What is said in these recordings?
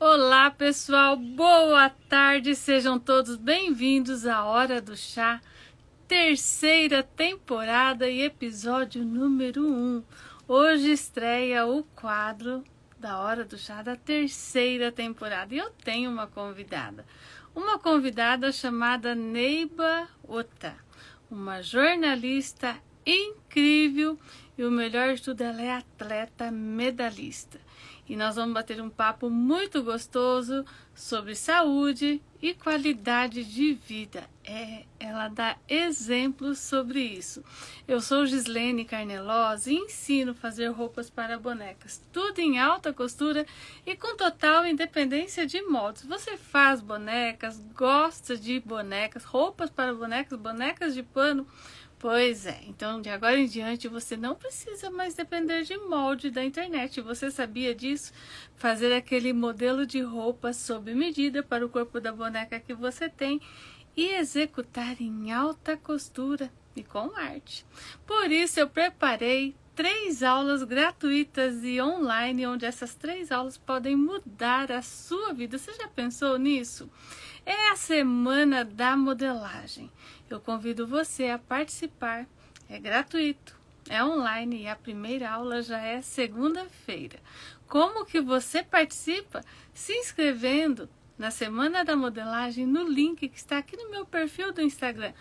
Olá pessoal, boa tarde, sejam todos bem-vindos à Hora do Chá, terceira temporada e episódio número 1. Hoje estreia o quadro da Hora do Chá da terceira temporada e eu tenho uma convidada chamada Neiba Ota, uma jornalista incrível e o melhor de tudo, ela é atleta medalhista. E nós vamos bater um papo muito gostoso sobre saúde e qualidade de vida. Ela dá exemplos sobre isso. Eu sou Gislene Carnelosa e ensino a fazer roupas para bonecas. Tudo em alta costura e com total independência de moldes. Você faz bonecas, gosta de bonecas, roupas para bonecas, bonecas de pano? Pois é, então de agora em diante você não precisa mais depender de molde da internet. Você sabia disso? Fazer aquele modelo de roupa sob medida para o corpo da boneca que você tem e executar em alta costura e com arte. Por isso eu preparei 3 aulas gratuitas e online, onde essas 3 aulas podem mudar a sua vida. Você já pensou nisso? É a Semana da Modelagem. Eu convido você a participar. É gratuito, é online e a primeira aula já é segunda-feira. Como que você participa? Se inscrevendo na Semana da Modelagem no link que está aqui no meu perfil do Instagram.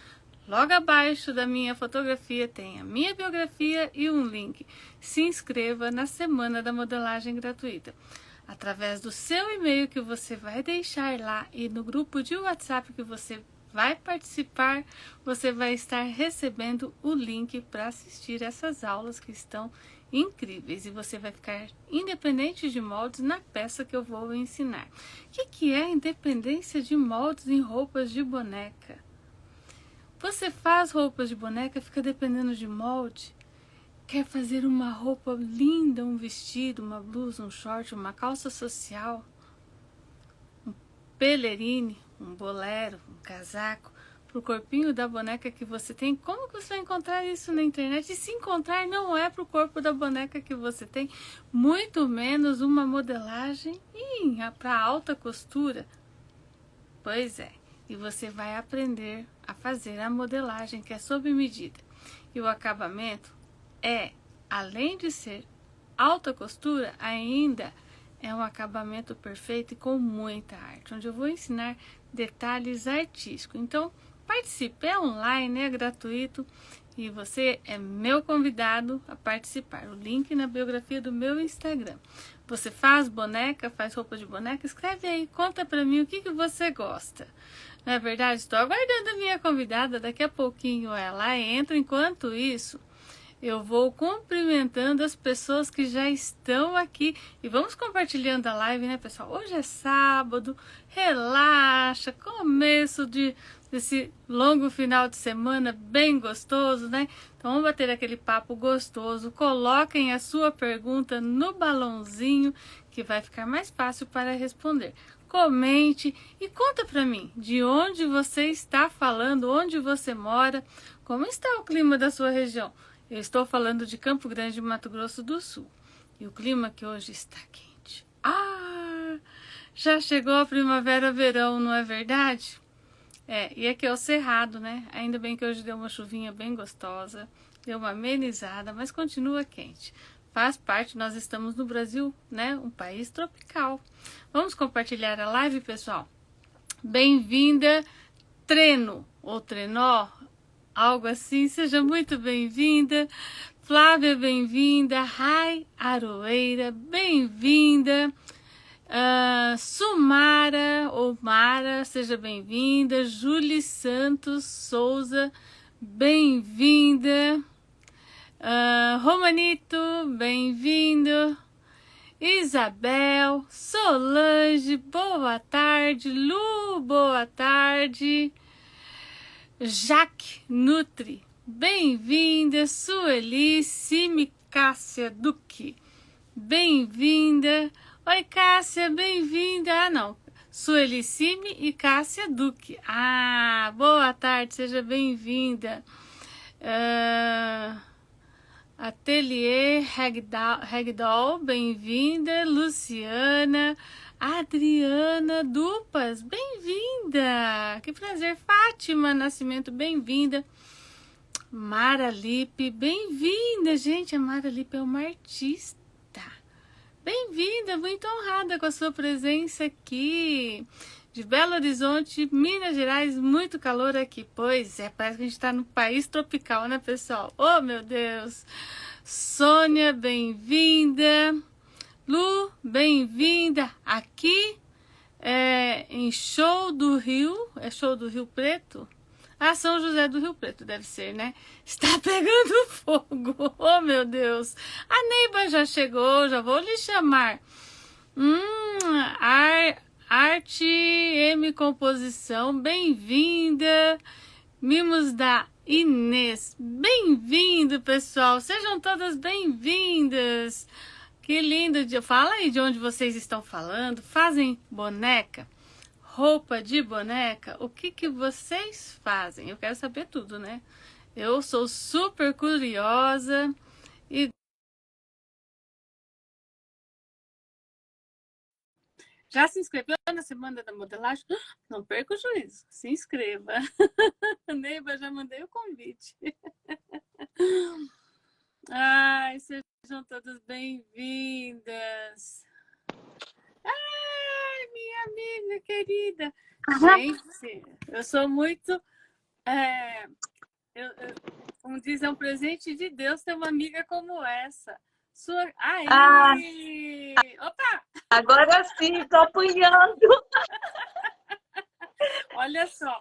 Logo abaixo da minha fotografia tem a minha biografia e um link. Se inscreva na Semana da Modelagem gratuita. Através do seu e-mail que você vai deixar lá e no grupo de WhatsApp que você vai participar, você vai estar recebendo o link para assistir essas aulas que estão incríveis. E você vai ficar independente de moldes na peça que eu vou ensinar. O que é independência de moldes em roupas de boneca? Você faz roupas de boneca, fica dependendo de molde? Quer fazer uma roupa linda, um vestido, uma blusa, um short, uma calça social, um pelerine, um bolero, um casaco, para o corpinho da boneca que você tem? Como que você vai encontrar isso na internet? E se encontrar, não é para o corpo da boneca que você tem, muito menos uma modelagem para alta costura. Pois é, e você vai aprender a fazer a modelagem, que é sob medida. E o acabamento além de ser alta costura, ainda é um acabamento perfeito e com muita arte, onde eu vou ensinar detalhes artísticos. Então, participe, é online, é gratuito e você é meu convidado a participar. O link na biografia do meu Instagram. Você faz boneca, faz roupa de boneca? Escreve aí, conta pra mim o que você gosta. Não é verdade? Estou aguardando a minha convidada, daqui a pouquinho ela entra. Enquanto isso, eu vou cumprimentando as pessoas que já estão aqui. E vamos compartilhando a live, né, pessoal? Hoje é sábado, relaxa, começo desse longo final de semana bem gostoso, né? Então vamos bater aquele papo gostoso. Coloquem a sua pergunta no balãozinho, que vai ficar mais fácil para responder. Comente e conta pra mim de onde você está falando, onde você mora, como está o clima da sua região. Eu estou falando de Campo Grande, Mato Grosso do Sul. E o clima que hoje está quente. Já chegou a primavera-verão, não é verdade? E aqui é o Cerrado, né? Ainda bem que hoje deu uma chuvinha bem gostosa, deu uma amenizada, mas continua quente. Faz parte, nós estamos no Brasil, né? Um país tropical. Vamos compartilhar a live, pessoal? Bem-vinda, Treno ou Trenó, algo assim, seja muito bem-vinda. Flávia, bem-vinda. Rai Aroeira, bem-vinda. Sumara ou Mara, seja bem-vinda. Julie Santos Souza, bem-vinda. Romanito, bem-vindo. Isabel, Solange, boa tarde. Lu, boa tarde. Jaque Nutri, bem-vinda. Sueli, Cime, Cássia Duque, bem-vinda. Oi, Cássia, bem-vinda. Não, Sueli, Cime e Cássia Duque. Boa tarde, seja bem-vinda. Ateliê Ragdoll, bem-vinda. Luciana, Adriana Dupas, bem-vinda. Que prazer. Fátima Nascimento, bem-vinda. Mara Lipe, bem-vinda, gente. A Mara Lipe é uma artista. Bem-vinda, muito honrada com a sua presença aqui. De Belo Horizonte, Minas Gerais, muito calor aqui. Pois é, parece que a gente está no país tropical, né, pessoal? Oh, meu Deus! Sônia, bem-vinda. Lu, bem-vinda. Aqui em Show do Rio, é Show do Rio Preto? Ah, São José do Rio Preto, deve ser, né? Está pegando fogo. Oh, meu Deus! A Neiba já chegou, já vou lhe chamar. Arte M Composição, bem-vinda. Mimos da Inês, bem-vindo, pessoal. Sejam todas bem-vindas. Que lindo dia. Fala aí de onde vocês estão falando. Fazem boneca? Roupa de boneca? O que vocês fazem? Eu quero saber tudo, né? Eu sou super curiosa e já se inscreveu na Semana da Modelagem? Não perca o juízo, se inscreva. Neiva, já mandei o convite. Ai, sejam todas bem-vindas. Ai, minha amiga querida. Gente, eu sou muito... como diz, é um presente de Deus ter uma amiga como essa. Aí! Opa! Agora sim, tô apanhando. Olha só,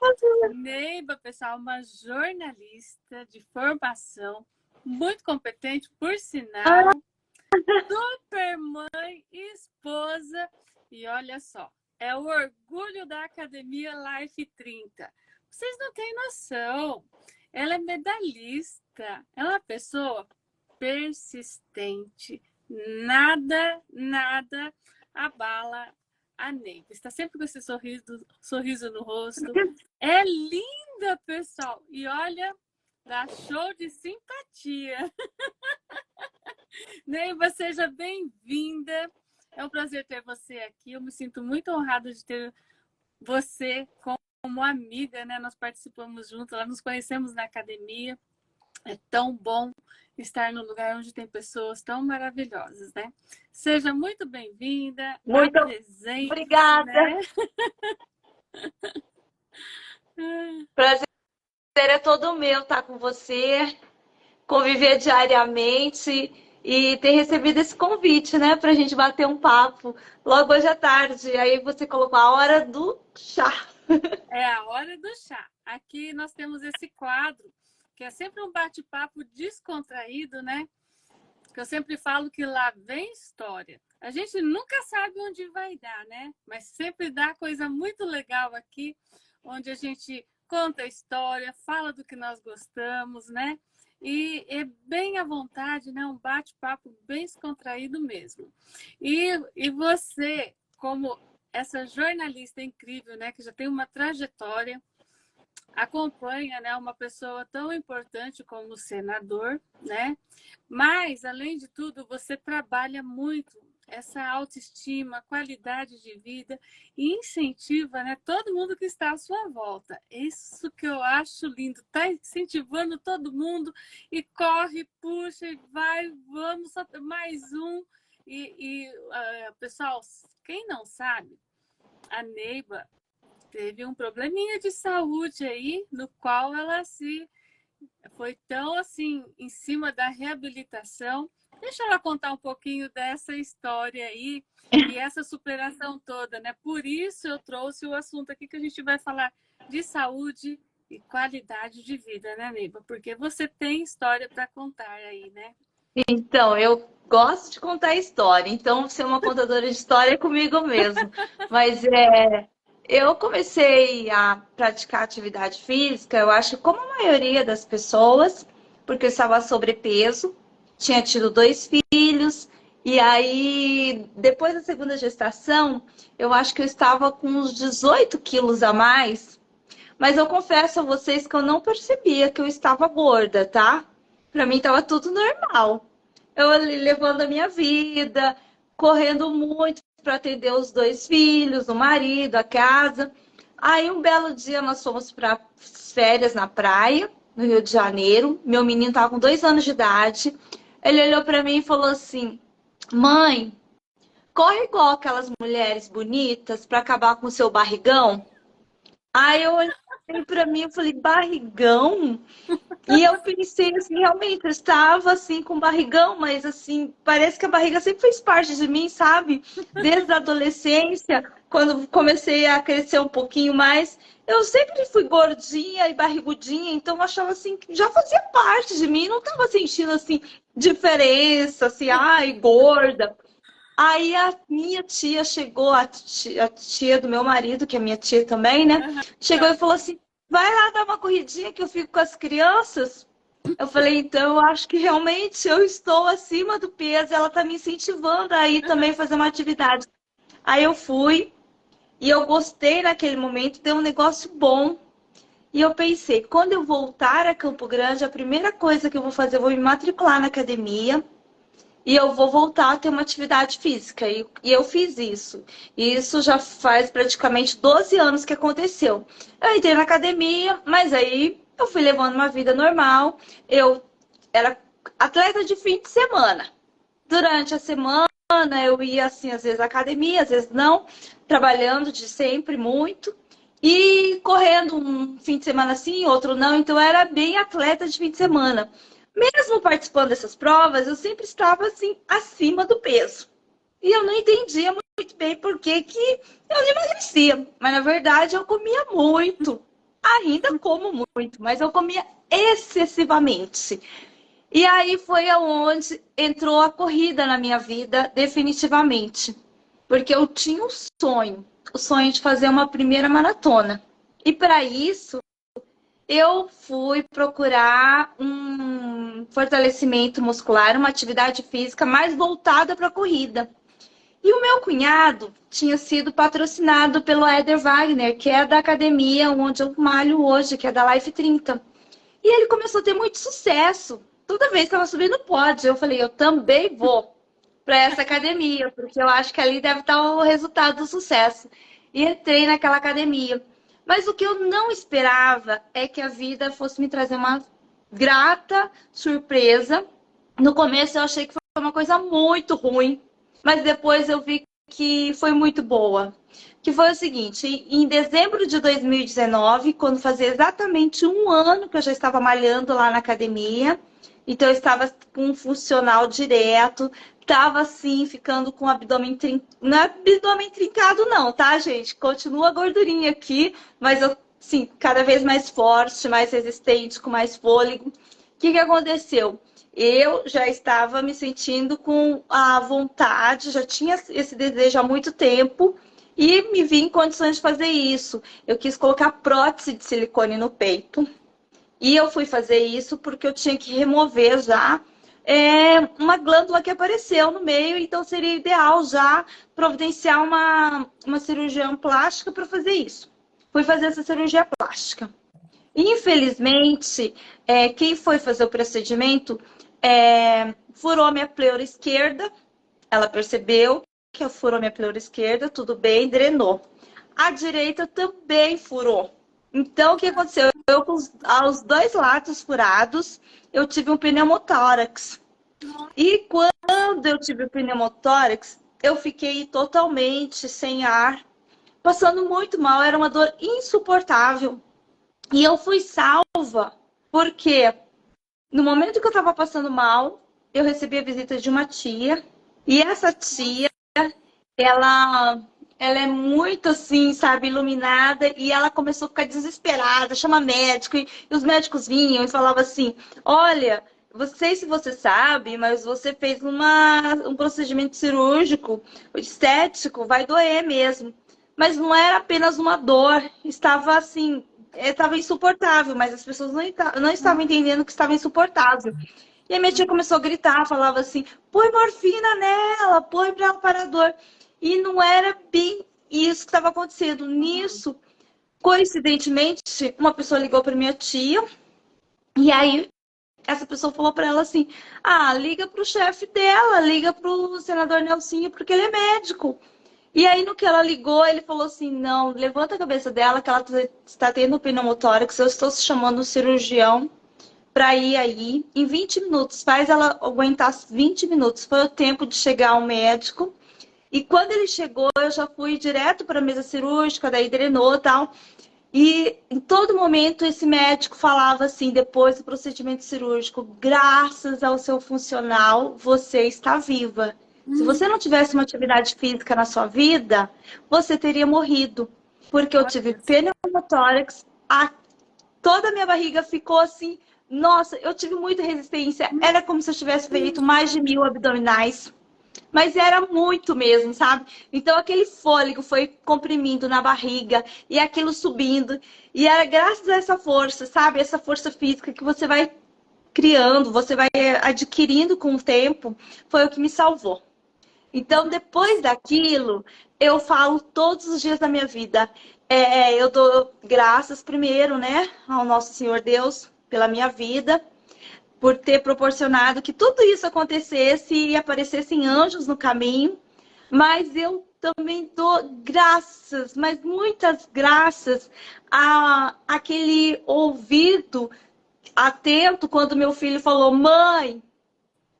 Neiba, pessoal, uma jornalista de formação, muito competente, por sinal, super mãe, esposa, e olha só, é o orgulho da Academia Life 30. Vocês não têm noção, ela é medalhista, é uma pessoa persistente, nada abala a Neiva. Está sempre com esse sorriso no rosto. É linda, pessoal. E olha, dá show de simpatia. Neiva, seja bem-vinda. É um prazer ter você aqui. Eu me sinto muito honrada de ter você como amiga, né? Nós participamos juntos, nós nos conhecemos na academia. É tão bom estar no lugar onde tem pessoas tão maravilhosas, né? Seja muito bem-vinda. Muito obrigada. Né? Prazer é todo meu estar com você, conviver diariamente e ter recebido esse convite, né? Pra gente bater um papo logo hoje à tarde. Aí você colocou a hora do chá. É a hora do chá. Aqui nós temos esse quadro que é sempre um bate-papo descontraído, né? Que eu sempre falo que lá vem história. A gente nunca sabe onde vai dar, né? Mas sempre dá coisa muito legal aqui, onde a gente conta a história, fala do que nós gostamos, né? E é bem à vontade, né? Um bate-papo bem descontraído mesmo. E você, como essa jornalista incrível, né? Que já tem uma trajetória, acompanha, né, uma pessoa tão importante como o senador, né? Mas, além de tudo, você trabalha muito essa autoestima, qualidade de vida e incentiva, né, todo mundo que está à sua volta. Isso que eu acho lindo, tá incentivando todo mundo e corre, puxa e vai, vamos, só mais um. Pessoal, quem não sabe, a Neiba teve um probleminha de saúde aí, no qual ela foi tão assim, em cima da reabilitação. Deixa ela contar um pouquinho dessa história aí e essa superação toda, né? Por isso eu trouxe o assunto aqui que a gente vai falar de saúde e qualidade de vida, né, Neiba? Porque você tem história para contar aí, né? Então, eu gosto de contar história. Então, ser uma contadora de história é comigo mesmo. Mas eu comecei a praticar atividade física, eu acho, como a maioria das pessoas, porque eu estava sobrepeso, tinha tido 2 filhos, e aí, depois da segunda gestação, eu acho que eu estava com uns 18 quilos a mais, mas eu confesso a vocês que eu não percebia que eu estava gorda, tá? Pra mim tava tudo normal. Eu ali levando a minha vida, correndo muito para atender os dois filhos, o marido, a casa. Aí um belo dia nós fomos para férias na praia, no Rio de Janeiro. Meu menino tava com 2 anos de idade. Ele olhou para mim e falou assim: Mãe, corre igual aquelas mulheres bonitas para acabar com o seu barrigão. Aí eu olhei para mim e falei: Barrigão? E eu pensei assim, realmente, eu estava assim com barrigão, mas assim, parece que a barriga sempre fez parte de mim, sabe? Desde a adolescência, quando comecei a crescer um pouquinho mais, eu sempre fui gordinha e barrigudinha, então eu achava assim que já fazia parte de mim, não estava sentindo assim diferença, assim, ai, gorda. Aí a minha tia chegou, a tia do meu marido, que é minha tia também, né? Chegou e falou assim: vai lá dar uma corridinha que eu fico com as crianças. Eu falei, então eu acho que realmente eu estou acima do peso, ela está me incentivando a ir também fazer uma atividade. Aí eu fui e eu gostei naquele momento, deu um negócio bom. E eu pensei, quando eu voltar a Campo Grande, a primeira coisa que eu vou fazer, eu vou me matricular na academia. E eu vou voltar a ter uma atividade física. E eu fiz isso. E isso já faz praticamente 12 anos que aconteceu. Eu entrei na academia, mas aí eu fui levando uma vida normal. Eu era atleta de fim de semana. Durante a semana eu ia assim, às vezes à academia, às vezes não, trabalhando de sempre muito. E correndo um fim de semana sim, outro não. Então eu era bem atleta de fim de semana. Mesmo participando dessas provas, eu sempre estava assim, acima do peso. E eu não entendia muito bem por que que eu não emagrecia. Mas na verdade eu comia muito. Ainda como muito, mas eu comia excessivamente. E aí foi aonde entrou a corrida na minha vida, definitivamente. Porque eu tinha um sonho, o sonho de fazer uma primeira maratona. E para isso, eu fui procurar um fortalecimento muscular, uma atividade física mais voltada para a corrida. E o meu cunhado tinha sido patrocinado pelo Éder Wagner, que é da academia onde eu malho hoje, que é da Life 30. E ele começou a ter muito sucesso. Toda vez que estava subindo o pódio, eu falei, eu também vou para essa academia, porque eu acho que ali deve estar o resultado do sucesso. E entrei naquela academia. Mas o que eu não esperava é que a vida fosse me trazer uma grata surpresa. No começo eu achei que foi uma coisa muito ruim, mas depois eu vi que foi muito boa. Que foi o seguinte, em dezembro de 2019, quando fazia exatamente um ano que eu já estava malhando lá na academia, então eu estava com um funcional direto, estava assim, ficando com o abdômen trincado. Não é abdômen trincado não, tá, gente? Continua a gordurinha aqui, mas eu, sim, cada vez mais forte, mais resistente, com mais fôlego. O que aconteceu? Eu já estava me sentindo com a vontade, já tinha esse desejo há muito tempo e me vi em condições de fazer isso. Eu quis colocar prótese de silicone no peito e eu fui fazer isso porque eu tinha que remover já uma glândula que apareceu no meio, então seria ideal já providenciar uma cirurgiã plástica para fazer isso. Fui fazer essa cirurgia plástica. Infelizmente, quem foi fazer o procedimento furou a minha pleura esquerda. Ela percebeu que furou a minha pleura esquerda, tudo bem, drenou. A direita também furou. Então, o que aconteceu? Eu, com os dois lados furados, eu tive um pneumotórax. E quando eu tive o pneumotórax, eu fiquei totalmente sem ar, passando muito mal, era uma dor insuportável. E eu fui salva, porque no momento que eu estava passando mal, eu recebi a visita de uma tia. E essa tia, ela é muito assim, sabe, iluminada. E ela começou a ficar desesperada, chama médico. E os médicos vinham e falavam assim, olha, não sei se você sabe, mas você fez um procedimento cirúrgico, estético, vai doer mesmo. Mas não era apenas uma dor, estava assim, estava insuportável, mas as pessoas não estavam entendendo que estava insuportável. E a minha tia começou a gritar, falava assim, põe morfina nela, põe para ela parar a dor. E não era bem isso que estava acontecendo. Nisso, coincidentemente, uma pessoa ligou para minha tia, e aí essa pessoa falou para ela assim: ah, liga para o chefe dela, liga para o senador Nelsinho, porque ele é médico. E aí, no que ela ligou, ele falou assim: não, levanta a cabeça dela, que ela está tendo pneumotórax, eu estou chamando o cirurgião para ir aí em 20 minutos. Faz ela aguentar 20 minutos. Foi o tempo de chegar ao médico. E quando ele chegou, eu já fui direto para a mesa cirúrgica, daí drenou e tal. E em todo momento esse médico falava assim, depois do procedimento cirúrgico: graças ao seu funcional, você está viva. Se você não tivesse uma atividade física na sua vida, você teria morrido. Porque eu tive pneumotórax, toda a minha barriga ficou assim. Nossa, eu tive muita resistência. Era como se eu tivesse feito mais de 1000 abdominais. Mas era muito mesmo, sabe? Então aquele fôlego foi comprimindo na barriga e aquilo subindo. E era graças a essa força, sabe? Essa força física que você vai criando, você vai adquirindo com o tempo, foi o que me salvou. Então, depois daquilo, eu falo todos os dias da minha vida. Eu dou graças primeiro, né, ao nosso Senhor Deus pela minha vida, por ter proporcionado que tudo isso acontecesse e aparecessem anjos no caminho. Mas eu também dou graças, mas muitas graças a aquele ouvido atento quando meu filho falou: mãe,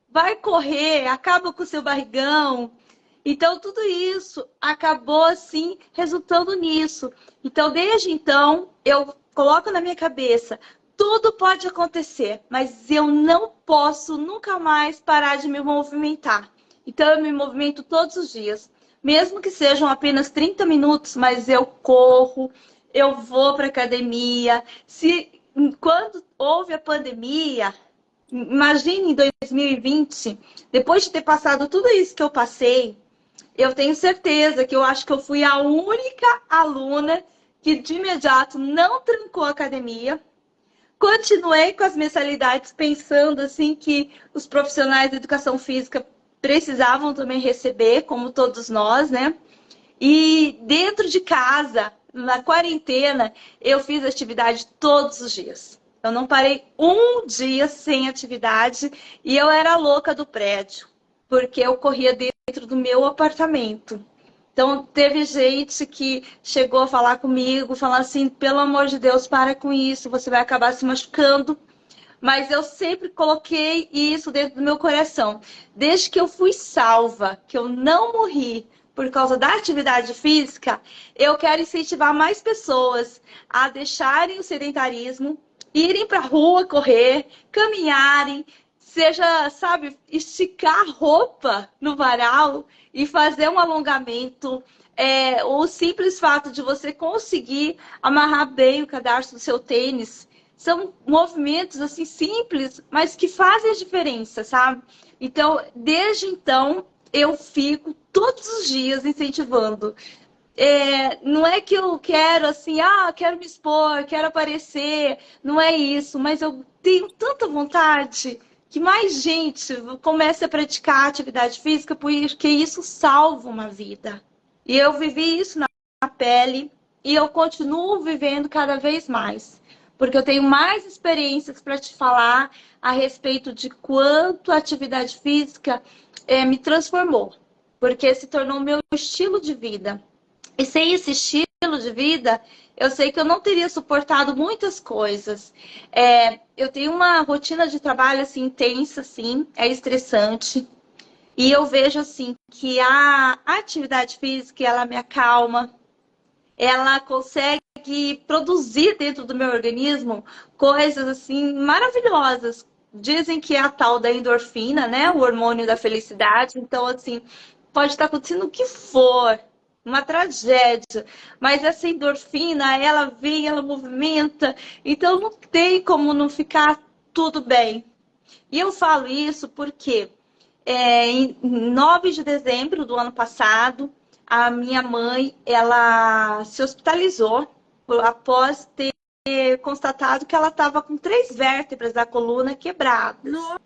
vai correr, acaba com o seu barrigão. Então, tudo isso acabou, assim, resultando nisso. Então, desde então, eu coloco na minha cabeça: tudo pode acontecer, mas eu não posso nunca mais parar de me movimentar. Então, eu me movimento todos os dias. Mesmo que sejam apenas 30 minutos, mas eu corro, eu vou para academia. Quando houve a pandemia, imagine em 2020, depois de ter passado tudo isso que eu passei, eu tenho certeza que eu acho que eu fui a única aluna que de imediato não trancou a academia. Continuei com as mensalidades pensando assim que os profissionais de educação física precisavam também receber, como todos nós, né? E dentro de casa, na quarentena, eu fiz atividade todos os dias. Eu não parei um dia sem atividade e eu era louca do prédio, porque eu corria dentro do meu apartamento. Então, teve gente que chegou a falar comigo, falar assim: pelo amor de Deus, para com isso, você vai acabar se machucando. Mas eu sempre coloquei isso dentro do meu coração. Desde que eu fui salva, que eu não morri por causa da atividade física, eu quero incentivar mais pessoas a deixarem o sedentarismo, irem para a rua correr, caminharem, seja, sabe, esticar a roupa no varal e fazer um alongamento. O simples fato de você conseguir amarrar bem o cadarço do seu tênis. São movimentos assim simples, mas que fazem a diferença, sabe? Então, desde então, eu fico todos os dias incentivando. Não é que eu quero assim, quero me expor, quero aparecer, não é isso, mas eu tenho tanta vontade que mais gente comece a praticar atividade física, porque isso salva uma vida. E eu vivi isso na pele e eu continuo vivendo cada vez mais. Porque eu tenho mais experiências para te falar a respeito de quanto a atividade física me transformou. Porque se tornou meu estilo de vida. E sem esse estilo de vida, eu sei que eu não teria suportado muitas coisas. Eu tenho uma rotina de trabalho assim, intensa, assim, é estressante. E eu vejo assim que a atividade física, ela me acalma, ela consegue produzir dentro do meu organismo coisas assim maravilhosas. Dizem que é a tal da endorfina, né? O hormônio da felicidade. Então, assim, pode estar acontecendo o que for, uma tragédia, mas essa endorfina, ela vem, ela movimenta, então não tem como não ficar tudo bem. E eu falo isso porque em 9 de dezembro do ano passado, a minha mãe, ela se hospitalizou após ter constatado que ela estava com 3 vértebras da coluna quebradas. Nossa.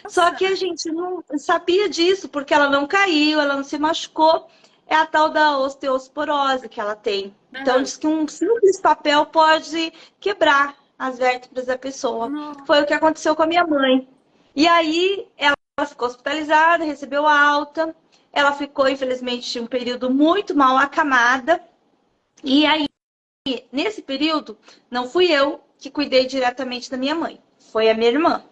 Só que a gente não sabia disso, porque ela não caiu, ela não se machucou. É a tal da osteoporose que ela tem. Então, diz que um simples papel pode quebrar as vértebras da pessoa. Nossa. Foi o que aconteceu com a minha mãe. E aí ela ficou hospitalizada, recebeu alta. Ela ficou, infelizmente, um período muito mal acamada. E aí, nesse período, não fui eu que cuidei diretamente da minha mãe. Foi a minha irmã.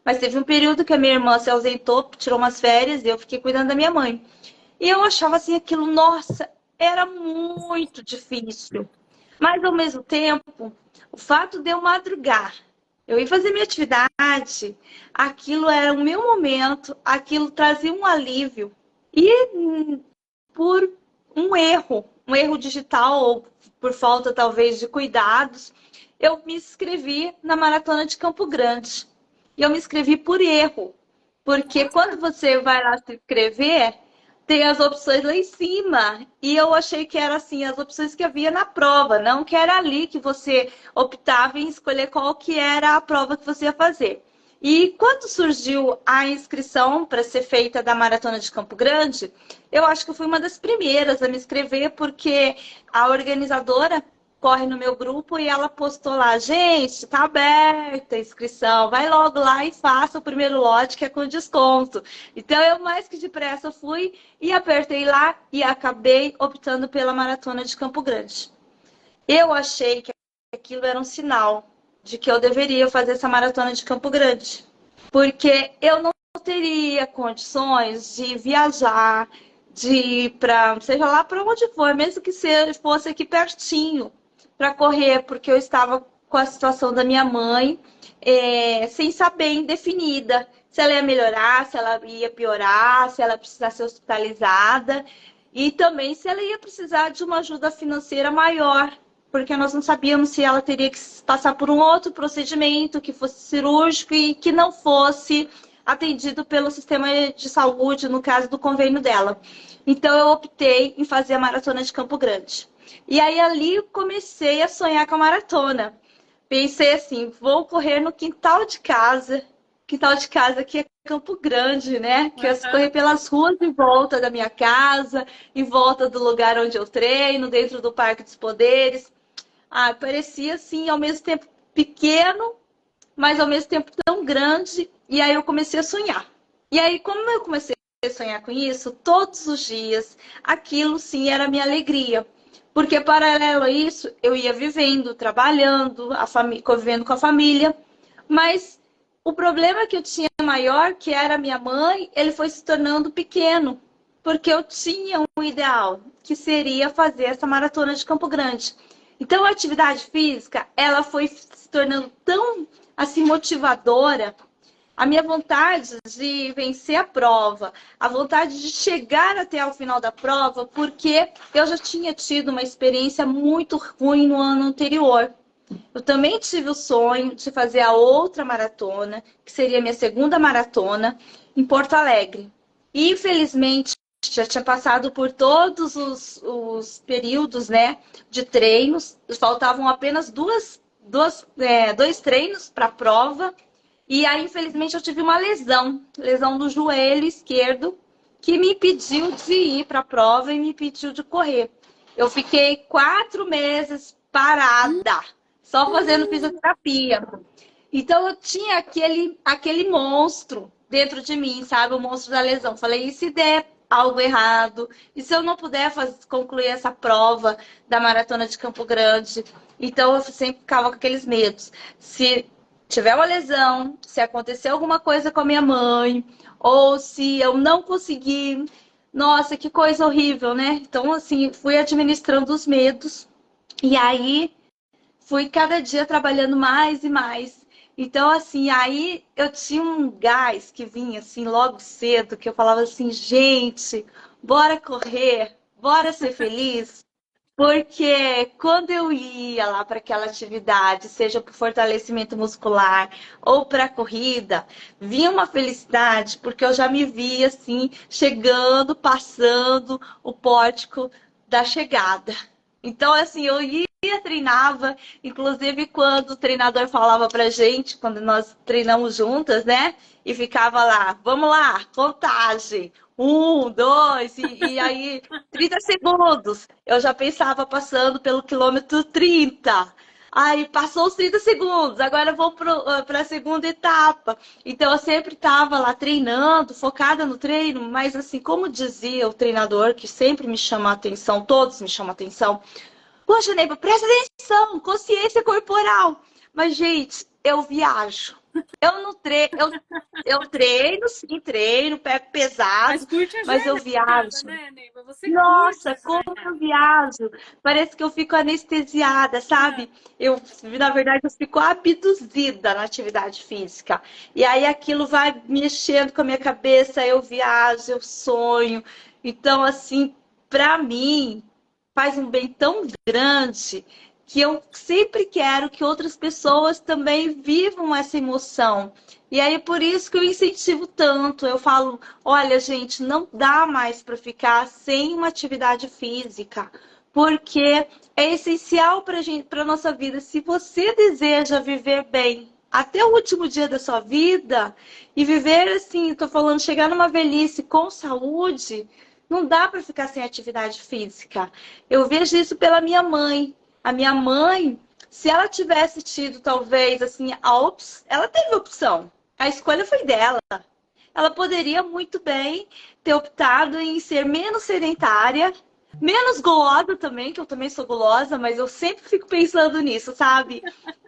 Mas teve um período que a minha irmã se ausentou, tirou umas férias e eu fiquei cuidando da minha mãe. E eu achava assim aquilo, nossa, era muito difícil. Mas ao mesmo tempo, o fato de eu madrugar, eu ir fazer minha atividade, aquilo era o meu momento, aquilo trazia um alívio. E por um erro digital ou por falta talvez de cuidados, eu me inscrevi na Maratona de Campo Grande. E eu me inscrevi por erro, porque quando você vai lá se inscrever, tem as opções lá em cima. E eu achei que era assim, as opções que havia na prova, não que era ali que você optava em escolher qual que era a prova que você ia fazer. E quando surgiu a inscrição para ser feita da Maratona de Campo Grande, eu acho que eu fui uma das primeiras a me inscrever, porque a organizadora corre no meu grupo e ela postou lá, gente, tá aberta a inscrição, vai logo lá e faça o primeiro lote que é com desconto. Então eu mais que depressa fui e apertei lá e acabei optando pela Maratona de Campo Grande. Eu achei que aquilo era um sinal de que eu deveria fazer essa Maratona de Campo Grande, porque eu não teria condições de viajar, de ir para, seja lá para onde for, mesmo que fosse aqui pertinho, para correr, porque eu estava com a situação da minha mãe sem estar bem definida. Se ela ia melhorar, se ela ia piorar, se ela precisasse ser hospitalizada. E também se ela ia precisar de uma ajuda financeira maior, porque nós não sabíamos se ela teria que passar por um outro procedimento que fosse cirúrgico e que não fosse atendido pelo sistema de saúde, no caso do convênio dela. Então eu optei em fazer a Maratona de Campo Grande. E aí ali eu comecei a sonhar com a maratona. Pensei assim, vou correr no quintal de casa. Quintal de casa aqui é Campo Grande, né? Que eu corri pelas ruas em volta da minha casa, em volta do lugar onde eu treino, dentro do Parque dos Poderes. Ah, parecia assim, ao mesmo tempo pequeno, mas ao mesmo tempo tão grande. E aí eu comecei a sonhar. E aí, como eu comecei a sonhar com isso, todos os dias, aquilo sim era a minha alegria. Porque, paralelo a isso, eu ia vivendo, trabalhando, convivendo com a família. Mas o problema que eu tinha maior, que era a minha mãe, ele foi se tornando pequeno. Porque eu tinha um ideal, que seria fazer essa maratona de Campo Grande. Então, a atividade física, ela foi se tornando tão, assim, motivadora. A minha vontade de vencer a prova, a vontade de chegar até o final da prova, porque eu já tinha tido uma experiência muito ruim no ano anterior. Eu também tive o sonho de fazer a outra maratona, que seria a minha segunda maratona, em Porto Alegre. E, infelizmente, já tinha passado por todos os períodos, né, de treinos. Faltavam apenas dois treinos para a prova. E aí, infelizmente, eu tive uma lesão do joelho esquerdo, que me impediu de ir para a prova e me impediu de correr. Eu fiquei 4 meses parada, só fazendo fisioterapia. Então, eu tinha aquele monstro dentro de mim, sabe? O monstro da lesão. Falei, e se der algo errado? E se eu não puder concluir essa prova da Maratona de Campo Grande? Então, eu sempre ficava com aqueles medos. Se tiver uma lesão, se acontecer alguma coisa com a minha mãe, ou se eu não conseguir, nossa, que coisa horrível, né? Então, assim, fui administrando os medos e aí fui cada dia trabalhando mais e mais. Então, assim, aí eu tinha um gás que vinha, assim, logo cedo, que eu falava assim, gente, bora correr, bora ser feliz. Porque quando eu ia lá para aquela atividade, seja para fortalecimento muscular ou para corrida, vinha uma felicidade, porque eu já me via assim, chegando, passando o pórtico da chegada. Então, assim, eu ia, treinava, inclusive quando o treinador falava pra gente, quando nós treinamos juntas, né? E ficava lá, vamos lá, contagem. 1, 2, e aí 30 segundos. Eu já pensava passando pelo quilômetro 30. Aí passou os 30 segundos, agora eu vou para a segunda etapa. Então eu sempre estava lá treinando, focada no treino, mas assim, como dizia o treinador, que sempre me chama a atenção, todos me chamam a atenção, poxa, Neiva, presta atenção, consciência corporal. Mas, gente, eu viajo. Eu não treino, eu treino, sim, treino, pego Mas pesado, curte a mas eu jornada, viajo. né, Neiva? Você curte Nossa, a como eu jornada. viajo. Parece que eu fico anestesiada, Ah, sabe? Eu, na verdade, eu fico abduzida na atividade física. E aí aquilo vai mexendo com a minha cabeça, eu viajo, eu sonho. Então, assim, para mim, faz um bem tão grande que eu sempre quero que outras pessoas também vivam essa emoção. E aí, por isso que eu incentivo tanto. Eu falo, olha, gente, não dá mais para ficar sem uma atividade física, porque é essencial para a nossa vida. Se você deseja viver bem até o último dia da sua vida e viver assim, estou falando, chegar numa velhice com saúde, não dá para ficar sem atividade física. Eu vejo isso pela minha mãe. A minha mãe, se ela tivesse tido talvez assim, ela teve opção. A escolha foi dela. Ela poderia muito bem ter optado em ser menos sedentária, menos gulosa também, que eu também sou gulosa, mas eu sempre fico pensando nisso, sabe?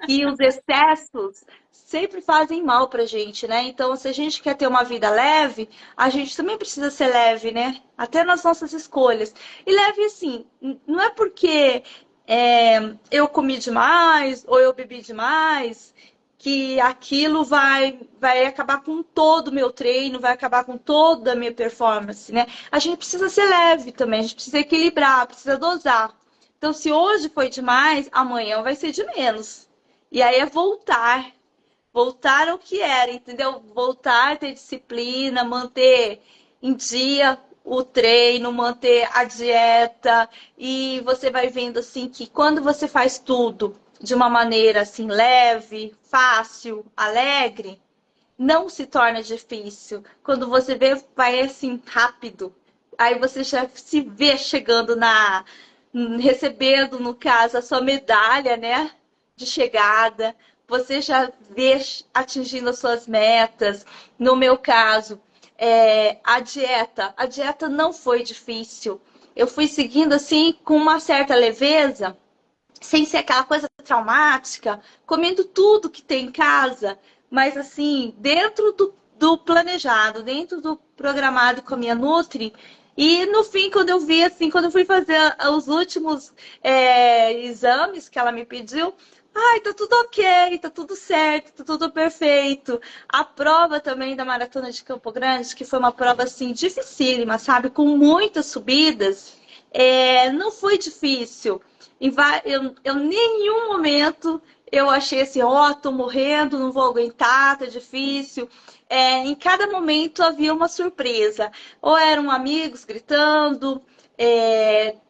E os excessos sempre fazem mal pra gente, né? Então, se a gente quer ter uma vida leve, a gente também precisa ser leve, né? Até nas nossas escolhas. E leve assim, não é porque eu comi demais ou eu bebi demais que aquilo vai acabar com todo o meu treino, vai acabar com toda a minha performance, né? A gente precisa ser leve também, a gente precisa equilibrar, precisa dosar. Então, se hoje foi demais, amanhã vai ser de menos. E aí é voltar ao que era, entendeu? Voltar a ter disciplina, manter em dia o treino, manter a dieta, e você vai vendo assim que quando você faz tudo de uma maneira assim leve, fácil, alegre, não se torna difícil. Quando você vê, vai assim rápido. Aí você já se vê chegando recebendo, no caso, a sua medalha, né, de chegada. Você já vê atingindo as suas metas. No meu caso, a dieta não foi difícil. Eu fui seguindo assim com uma certa leveza, sem ser aquela coisa traumática, comendo tudo que tem em casa, mas assim, dentro do planejado, dentro do programado com a minha Nutri. E no fim, quando eu vi, assim, quando eu fui fazer os últimos exames que ela me pediu, ai, tá tudo ok, tá tudo certo, tá tudo perfeito. A prova também da Maratona de Campo Grande, que foi uma prova, assim, dificílima, sabe? Com muitas subidas, não foi difícil. Eu em nenhum momento eu achei assim, ó, tô morrendo, não vou aguentar, tá difícil. Em cada momento havia uma surpresa. Ou eram amigos gritando,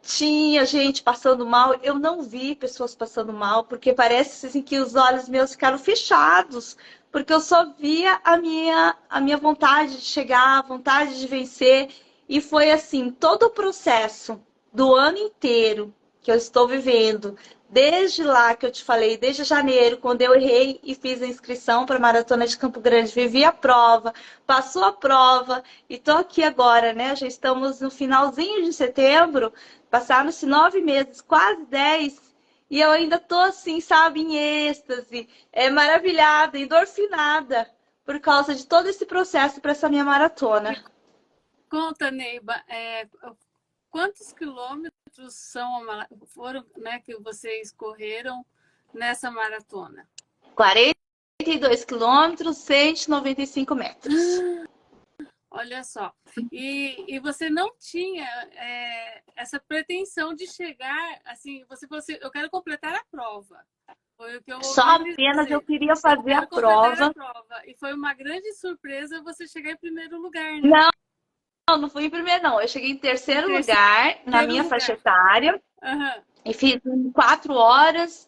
tinha gente passando mal. Eu não vi pessoas passando mal, porque parece assim, que os olhos meus ficaram fechados, porque eu só via a minha vontade de chegar, a vontade de vencer. E foi assim, todo o processo do ano inteiro que eu estou vivendo, desde lá que eu te falei, desde janeiro, quando eu errei e fiz a inscrição para a Maratona de Campo Grande, vivi a prova, passou a prova e estou aqui agora, né? Já estamos no finalzinho de setembro, passaram-se 9 meses, quase 10, e eu ainda estou assim, sabe, em êxtase, maravilhada, endorfinada, por causa de todo esse processo para essa minha maratona. me conta, Neiva, quantos quilômetros foram, né, que vocês correram nessa maratona? 42 quilômetros, 195 metros. Olha só. E você não tinha essa pretensão de chegar, assim, você falou assim, eu quero completar a prova. Foi o que eu Só ouvi apenas eu dizer. queria Eu fazer a quero completar a prova. prova. E foi uma grande surpresa você chegar em primeiro lugar, né? Não, não fui em primeiro, não. Eu cheguei em Em terceiro lugar na terceiro minha faixa lugar. etária Uhum. e fiz em 4 horas,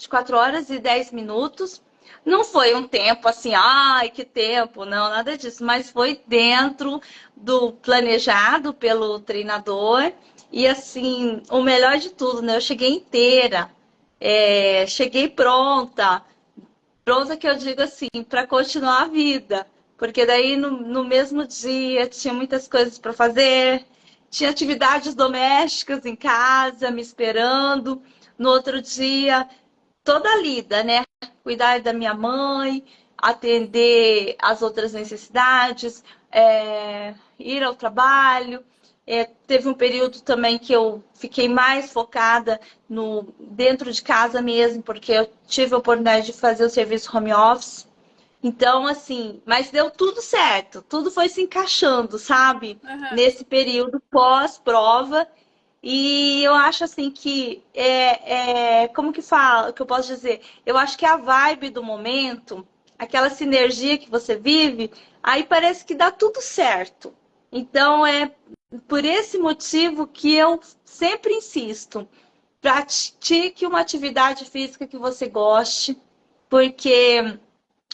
4 horas e 10 minutos. Não foi um tempo assim, ai, que tempo, não, nada disso, mas foi dentro do planejado pelo treinador. E assim, o melhor de tudo, né? Eu cheguei inteira. cheguei pronta. Pronta que eu digo assim, para continuar a vida. Porque daí no mesmo dia tinha muitas coisas para fazer, tinha atividades domésticas em casa me esperando. No outro dia, toda lida, né? Cuidar da minha mãe, atender as outras necessidades, ir ao trabalho. Teve um período também que eu fiquei mais focada no dentro de casa mesmo, porque eu tive a oportunidade de fazer o serviço home office. Então, assim, mas deu tudo certo, tudo foi se encaixando, sabe? Aham. Nesse período pós-prova. E eu acho assim que como que fala, que eu posso dizer? Eu acho que a vibe do momento, aquela sinergia que você vive, aí parece que dá tudo certo. Então é por esse motivo que eu sempre insisto, pratique uma atividade física que você goste, porque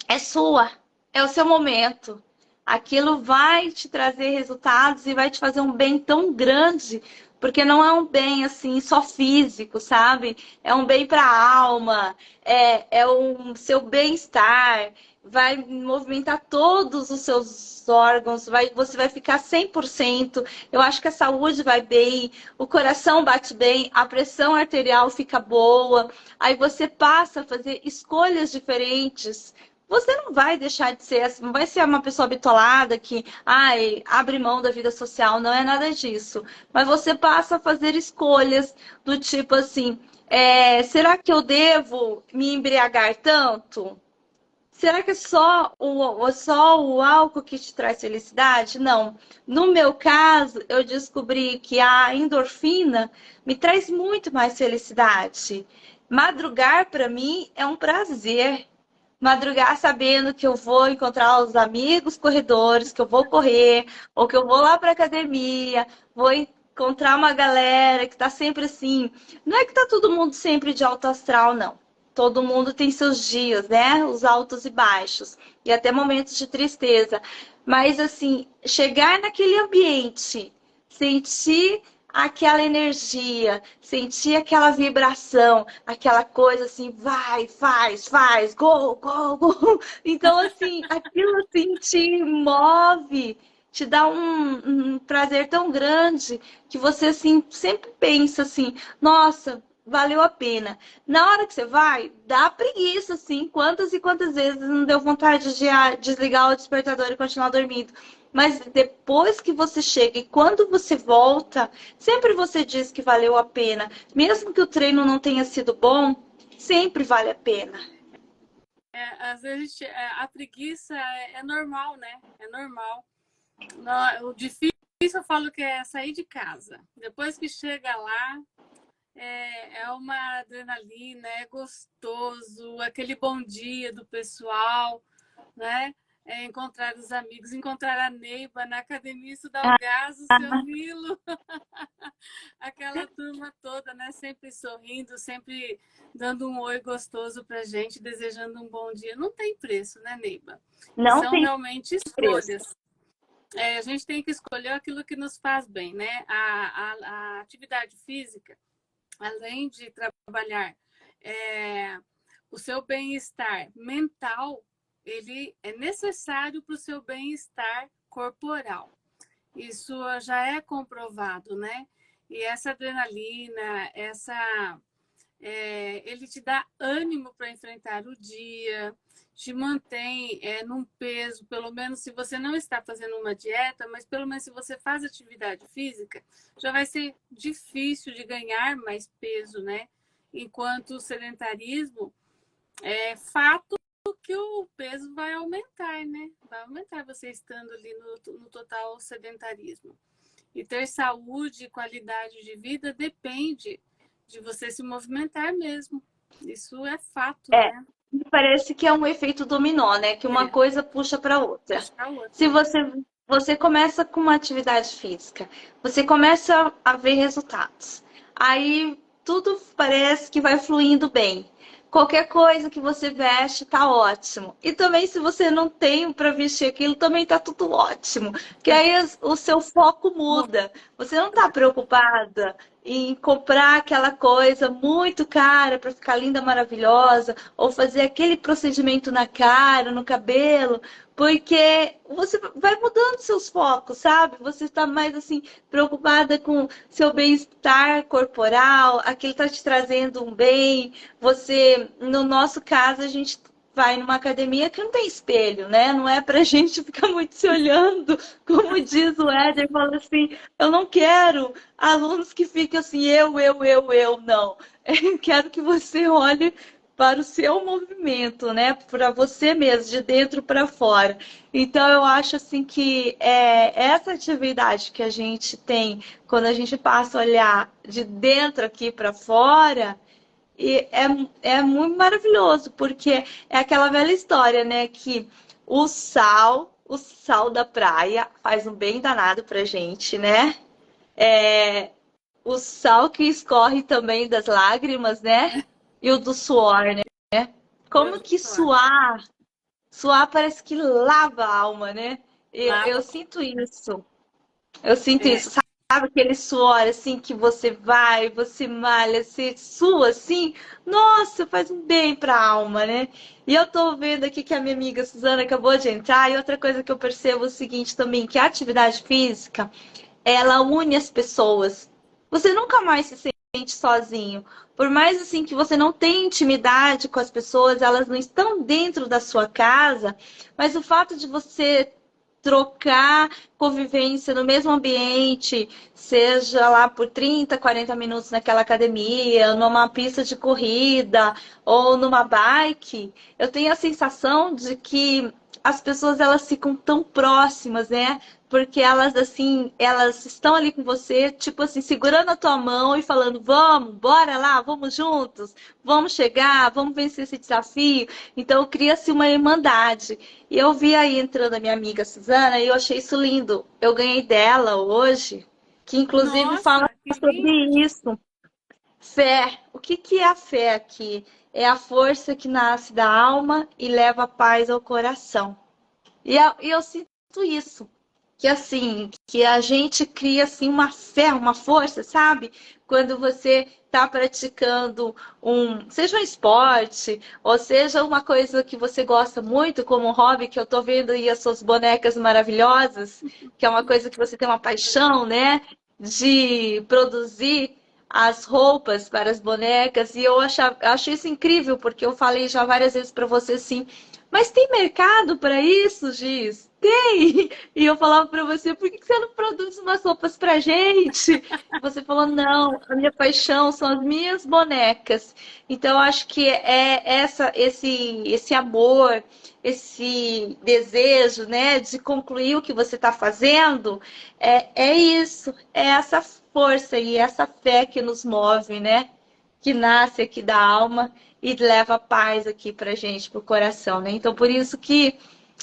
é sua, é o seu momento. Aquilo vai te trazer resultados e vai te fazer um bem tão grande, porque não é um bem assim só físico, sabe? É um bem para a alma, é um seu bem-estar, vai movimentar todos os seus órgãos, você vai ficar 100%. Eu acho que a saúde vai bem, o coração bate bem, a pressão arterial fica boa, aí você passa a fazer escolhas diferentes. Você não vai deixar de ser, não vai ser uma pessoa bitolada que, ai, abre mão da vida social, não é nada disso. Mas você passa a fazer escolhas do tipo assim, será que eu devo me embriagar tanto? Será que é só o álcool que te traz felicidade? Não. No meu caso, eu descobri que a endorfina me traz muito mais felicidade. Madrugar para mim é um prazer. Madrugar sabendo que eu vou encontrar os amigos corredores, que eu vou correr, ou que eu vou lá para academia, vou encontrar uma galera que está sempre assim. Não é que tá todo mundo sempre de alto astral, não. Todo mundo tem seus dias, né? Os altos e baixos, e até momentos de tristeza. Mas assim, chegar naquele ambiente, sentir aquela energia, sentir aquela vibração, aquela coisa assim, vai, faz, go, go, go. Então, assim, aquilo assim te move, te dá um prazer tão grande que você assim sempre pensa assim, nossa, valeu a pena. Na hora que você vai, dá preguiça, assim, quantas e quantas vezes não deu vontade de desligar o despertador e continuar dormindo. Mas depois que você chega e quando você volta, sempre você diz que valeu a pena. Mesmo que o treino não tenha sido bom, sempre vale a pena. Às vezes a preguiça é normal, né? É normal. O difícil eu falo que é sair de casa. Depois que chega lá, é uma adrenalina, é gostoso, aquele bom dia do pessoal, né? Encontrar os amigos, encontrar a Neiva na academia, estudar o gás, o seu Nilo, aquela turma toda, né? Sempre sorrindo, sempre dando um oi gostoso pra gente, desejando um bom dia. Não tem preço, né, Neiva? E Não são tem realmente preço. escolhas. A gente tem que escolher aquilo que nos faz bem, né? A atividade física, além de trabalhar o seu bem-estar mental, ele é necessário para o seu bem-estar corporal. Isso já é comprovado, né? E essa adrenalina, ele te dá ânimo para enfrentar o dia, te mantém num peso, pelo menos se você não está fazendo uma dieta, mas pelo menos se você faz atividade física, já vai ser difícil de ganhar mais peso, né? Enquanto o sedentarismo é fato que o peso vai aumentar, né? Vai aumentar você estando ali no total sedentarismo. E ter saúde e qualidade de vida depende de você se movimentar mesmo. Isso é fato, É, né? parece que é um efeito dominó, né? Que uma coisa puxa para outra. Puxa a outra. Se você começa com uma atividade física, você começa a ver resultados. Aí tudo parece que vai fluindo bem. Qualquer coisa que você veste tá ótimo. E também se você não tem para vestir aquilo, também tá tudo ótimo. Que aí o seu foco muda. Você não tá preocupada em comprar aquela coisa muito cara para ficar linda, maravilhosa, ou fazer aquele procedimento na cara, no cabelo, porque você vai mudando seus focos, sabe? Você está mais assim preocupada com seu bem-estar corporal, aquilo está te trazendo um bem. Você, no nosso caso, a gente vai numa academia que não tem espelho, né? Não é pra gente ficar muito se olhando, como diz o Éder, fala assim, eu não quero alunos que fiquem assim, eu, não. Eu quero que você olhe para o seu movimento, né? Para você mesmo, de dentro para fora. Então, eu acho assim que essa atividade que a gente tem, quando a gente passa a olhar de dentro aqui para fora, e é muito maravilhoso, porque é aquela velha história, né? Que o sal da praia faz um bem danado pra gente, né? É, o sal que escorre também das lágrimas, né? E o do suor, né? Como que suar parece que lava a alma, né? Eu Lava. sinto isso. Eu sinto É, isso, sabe aquele suor assim que você vai, você malha, você sua assim, nossa, faz um bem para a alma, né? E eu tô vendo aqui que a minha amiga Suzana acabou de entrar, e outra coisa que eu percebo é o seguinte também, que a atividade física, ela une as pessoas. Você nunca mais se sente sozinho. Por mais assim que você não tenha intimidade com as pessoas, elas não estão dentro da sua casa, mas o fato de você trocar convivência no mesmo ambiente, seja lá por 30, 40 minutos naquela academia, numa pista de corrida ou numa bike, eu tenho a sensação de que as pessoas elas ficam tão próximas, né? Porque elas assim, elas estão ali com você, tipo assim, segurando a tua mão e falando: "Vamos, bora lá, vamos juntos, vamos chegar, vamos vencer esse desafio". Então cria-se uma irmandade. E eu vi aí entrando a minha amiga Suzana e eu achei isso lindo. Eu ganhei dela hoje, que inclusive fala nossa, que sobre lindo! isso. Fé. O que que é a fé aqui? É a força que nasce da alma e leva a paz ao coração. E eu sinto isso, que assim, que a gente cria assim uma fé, uma força, sabe? Quando você está praticando seja um esporte, ou seja uma coisa que você gosta muito, como um hobby, que eu tô vendo aí as suas bonecas maravilhosas, que é uma coisa que você tem uma paixão, né? De produzir as roupas para as bonecas, e acho isso incrível, porque eu falei já várias vezes para você assim, mas tem mercado para isso, Giz? Tem! E eu falava para você, por que você não produz umas roupas pra gente? Você falou, não, a minha paixão são as minhas bonecas. Então, eu acho que esse amor, esse desejo, né, de concluir o que você está fazendo, é isso, é essa força e essa fé que nos move, né? Que nasce aqui da alma e leva paz aqui pra gente, pro coração, né? Então, por isso que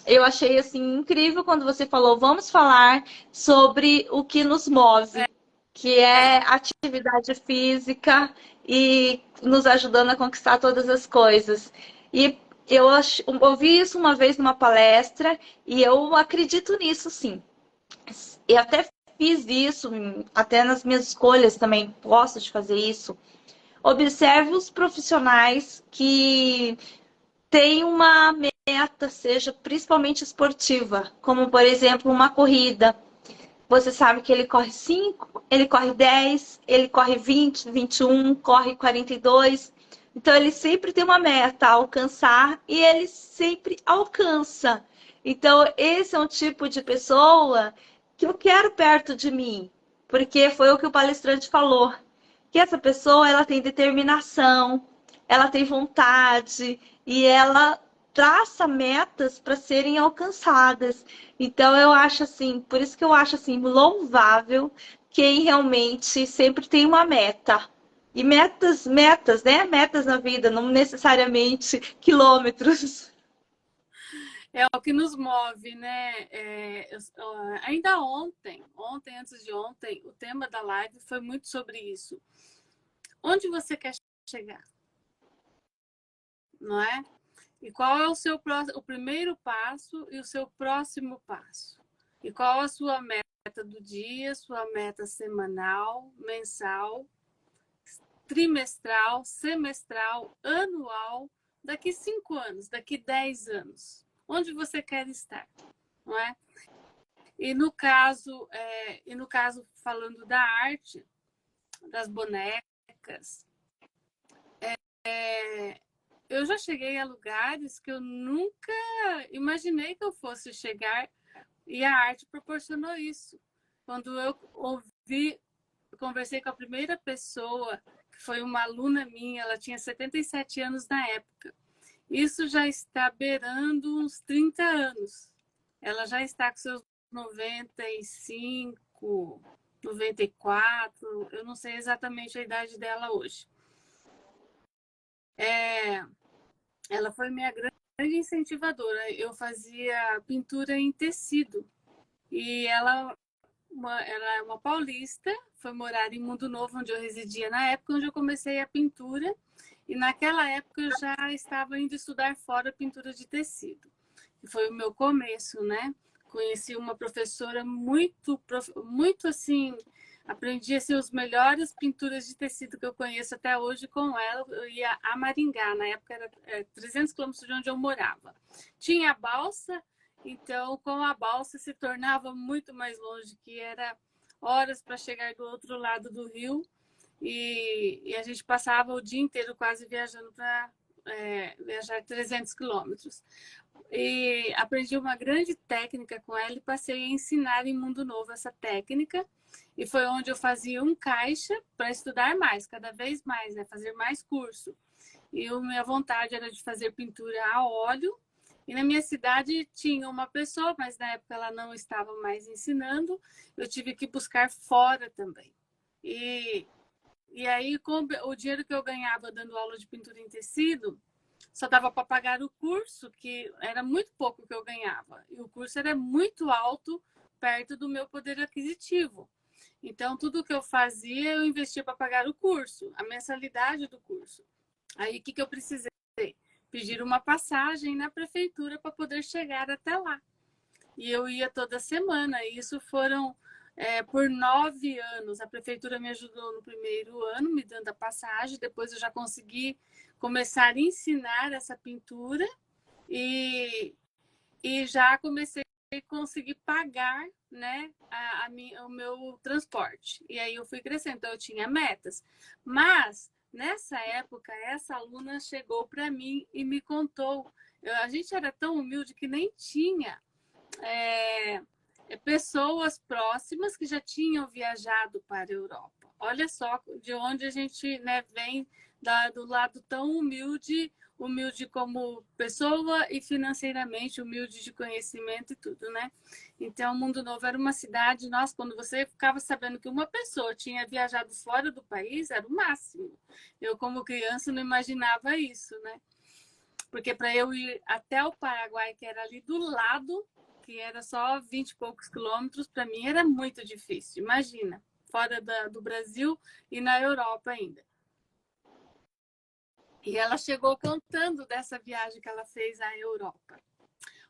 eu achei assim incrível quando você falou, vamos falar sobre o que nos move, que é atividade física e nos ajudando a conquistar todas as coisas. E eu ouvi isso uma vez numa palestra e eu acredito nisso, sim. E até fiz isso, até nas minhas escolhas também gosto de fazer isso. Observe os profissionais que têm uma meta, seja principalmente esportiva, como por exemplo uma corrida. Você sabe que ele corre 5, ele corre 10, ele corre 20, 21, corre 42. Então ele sempre tem uma meta a alcançar e ele sempre alcança. Então esse é um tipo de pessoa que eu quero perto de mim, porque foi o que o palestrante falou, que essa pessoa ela tem determinação, ela tem vontade e ela traça metas para serem alcançadas. Então eu acho assim, por isso que eu acho assim louvável quem realmente sempre tem uma meta. E metas, né? Metas na vida, não necessariamente quilômetros. É o que nos move, né? Ainda ontem, antes de ontem, o tema da live foi muito sobre isso. Onde você quer chegar, não é? E qual é o primeiro passo e o seu próximo passo? E qual a sua meta meta do dia, sua meta semanal, mensal, trimestral, semestral, anual, daqui 5 anos, daqui 10 anos. Onde você quer estar, não é? E no caso, falando da arte, das bonecas, eu já cheguei a lugares que eu nunca imaginei que eu fosse chegar, e a arte proporcionou isso. Quando eu conversei com a primeira pessoa, que foi uma aluna minha, ela tinha 77 anos na época. Isso já está beirando uns 30 anos. Ela já está com seus 95, 94, eu não sei exatamente a idade dela hoje. Ela foi minha grande incentivadora. Eu fazia pintura em tecido. E ela é uma paulista, foi morar em Mundo Novo, onde eu residia na época, onde eu comecei a pintura. E naquela época eu já estava indo estudar fora pintura de tecido. E foi o meu começo, né? Conheci uma professora muito assim, aprendi assim, os melhores pinturas de tecido que eu conheço até hoje com ela. Eu ia a Maringá, na época era 300 quilômetros de onde eu morava. Tinha a balsa, então com a balsa se tornava muito mais longe, que era horas para chegar do outro lado do rio. E a gente passava o dia inteiro quase viajando para viajar 300 quilômetros. E aprendi uma grande técnica com ela e passei a ensinar em Mundo Novo essa técnica. E foi onde eu fazia um caixa para estudar mais, cada vez mais, né? Fazer mais curso. E a minha vontade era de fazer pintura a óleo. E na minha cidade tinha uma pessoa, mas na época ela não estava mais ensinando. Eu tive que buscar fora também. E aí, com o dinheiro que eu ganhava dando aula de pintura em tecido, só dava para pagar o curso, que era muito pouco que eu ganhava. E o curso era muito alto, perto do meu poder aquisitivo. Então, tudo que eu fazia, eu investia para pagar o curso, a mensalidade do curso. Aí, o que eu precisei? Pedir uma passagem na prefeitura para poder chegar até lá. E eu ia toda semana. E isso foram por 9 anos. A prefeitura me ajudou no primeiro ano, me dando a passagem. Depois eu já consegui começar a ensinar essa pintura e já comecei a conseguir pagar, né, o meu transporte. E aí eu fui crescendo, então eu tinha metas. Mas, nessa época, essa aluna chegou para mim e me contou. A gente era tão humilde que nem tinha pessoas próximas que já tinham viajado para a Europa. Olha só de onde a gente, né, vem, do lado tão humilde como pessoa e financeiramente humilde de conhecimento e tudo, né? Então, Mundo Novo era uma cidade, nossa, quando você ficava sabendo que uma pessoa tinha viajado fora do país, era o máximo. Eu, como criança, não imaginava isso, né? Porque para eu ir até o Paraguai, que era ali do lado, que era só 20 e poucos quilômetros, para mim era muito difícil. Imagina, fora do Brasil e na Europa ainda. E ela chegou contando dessa viagem que ela fez à Europa.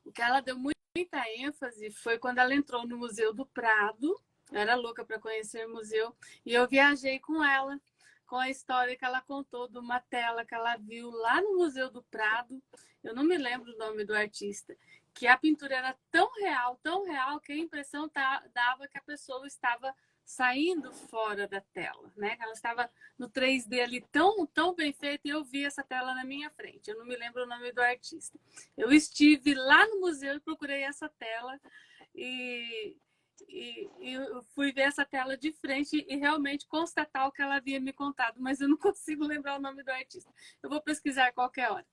O que ela deu muita ênfase foi quando ela entrou no Museu do Prado. Eu era louca para conhecer o museu. E eu viajei com ela, com a história que ela contou de uma tela que ela viu lá no Museu do Prado. Eu não me lembro o nome do artista. Que a pintura era tão real, que a impressão dava que a pessoa estava saindo fora da tela, né? Ela estava no 3D ali tão bem feito, e eu vi essa tela na minha frente. Eu não me lembro o nome do artista. Eu estive lá no museu e procurei essa tela e eu fui ver essa tela de frente e realmente constatar o que ela havia me contado, mas eu não consigo lembrar o nome do artista. Eu vou pesquisar qualquer hora.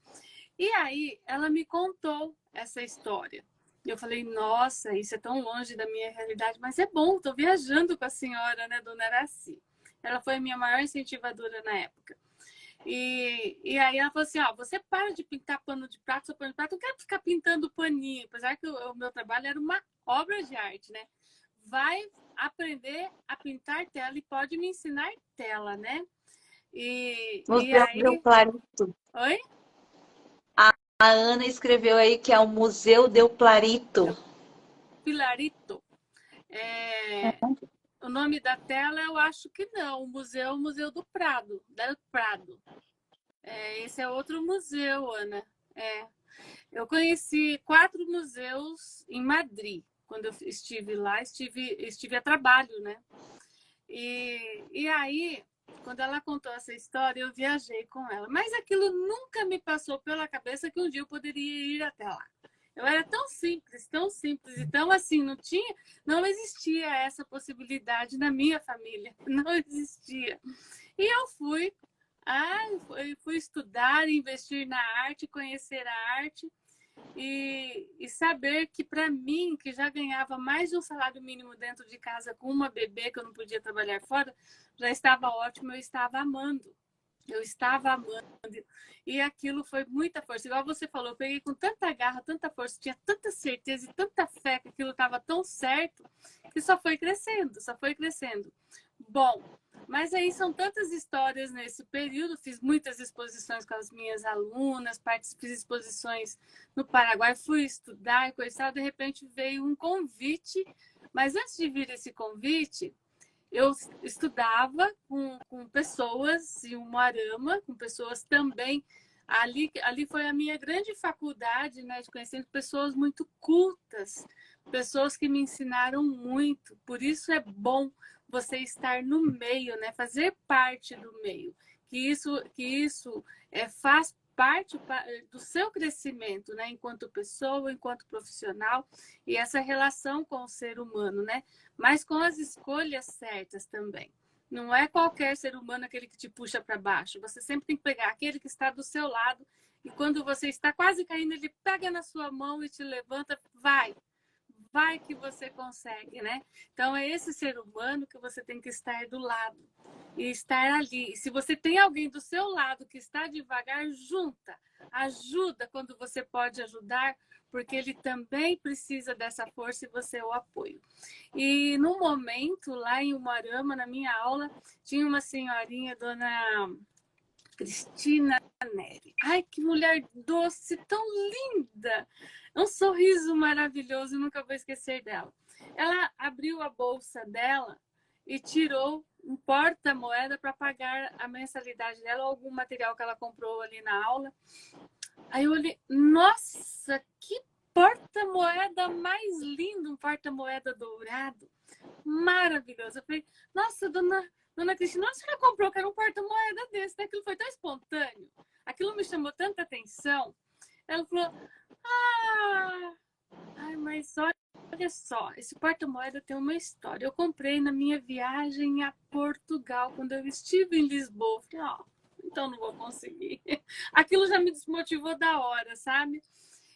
E aí ela me contou essa história. E eu falei, nossa, isso é tão longe da minha realidade, mas é bom, estou viajando com a senhora, né, dona Araci. Ela foi a minha maior incentivadora na época. E aí ela falou assim, ó, você para de pintar pano de prato, eu não quero ficar pintando paninho, apesar que o meu trabalho era uma obra de arte, né? Vai aprender a pintar tela e pode me ensinar tela, né? E Museu aí... Del Clarito. Oi? A Ana escreveu aí que é o Museu Del Clarito. Pilarito. O nome da tela eu acho que não. O Museu do Prado, del Prado. Esse é outro museu, Ana. Eu conheci 4 museus em Madrid. Quando eu estive lá, estive a trabalho, né? E aí, quando ela contou essa história, eu viajei com ela. Mas aquilo nunca me passou pela cabeça que um dia eu poderia ir até lá. Eu era tão simples, e tão assim, não existia essa possibilidade na minha família, não existia. E eu fui estudar, investir na arte, conhecer a arte e saber que para mim, que já ganhava mais de um salário mínimo dentro de casa com uma bebê, que eu não podia trabalhar fora, já estava ótimo, eu estava amando. Eu estava amando. E aquilo foi muita força. Igual você falou, eu peguei com tanta garra, tanta força, tinha tanta certeza e tanta fé que aquilo estava tão certo, que só foi crescendo, só foi crescendo. Bom, mas aí são tantas histórias nesse período. Fiz muitas exposições com as minhas alunas, fiz exposições no Paraguai, fui estudar e coisa e tal. De repente veio um convite, mas antes de vir esse convite, eu estudava com pessoas em Umuarama, com pessoas também. Ali foi a minha grande faculdade, né, de conhecer pessoas muito cultas, pessoas que me ensinaram muito. Por isso é bom você estar no meio, né, fazer parte do meio, que isso faz parte do seu crescimento, né, enquanto pessoa, enquanto profissional, e essa relação com o ser humano, né, mas com as escolhas certas também. Não é qualquer ser humano aquele que te puxa para baixo. Você sempre tem que pegar aquele que está do seu lado e quando você está quase caindo, ele pega na sua mão e te levanta, vai que você consegue, né? Então é esse ser humano que você tem que estar do lado e estar ali. E se você tem alguém do seu lado que está devagar, ajuda quando você pode ajudar, porque ele também precisa dessa força e você é o apoio. E no momento, lá em Umuarama, na minha aula, tinha uma senhorinha, dona Cristina Neri. Ai, que mulher doce, tão linda! Um sorriso maravilhoso, nunca vou esquecer dela. Ela abriu a bolsa dela e tirou um porta-moeda para pagar a mensalidade dela ou algum material que ela comprou ali na aula. Aí eu olhei, nossa, que porta-moeda mais lindo, um porta-moeda dourado, maravilhoso. Eu falei, nossa, dona Cristina, onde você já comprou que era um porta-moeda desse? Aquilo foi tão espontâneo, aquilo me chamou tanta atenção. Ela falou, ai, mas olha só, esse porta-moeda tem uma história. Eu comprei na minha viagem a Portugal, quando eu estive em Lisboa. Eu falei, então não vou conseguir. Aquilo já me desmotivou da hora, sabe?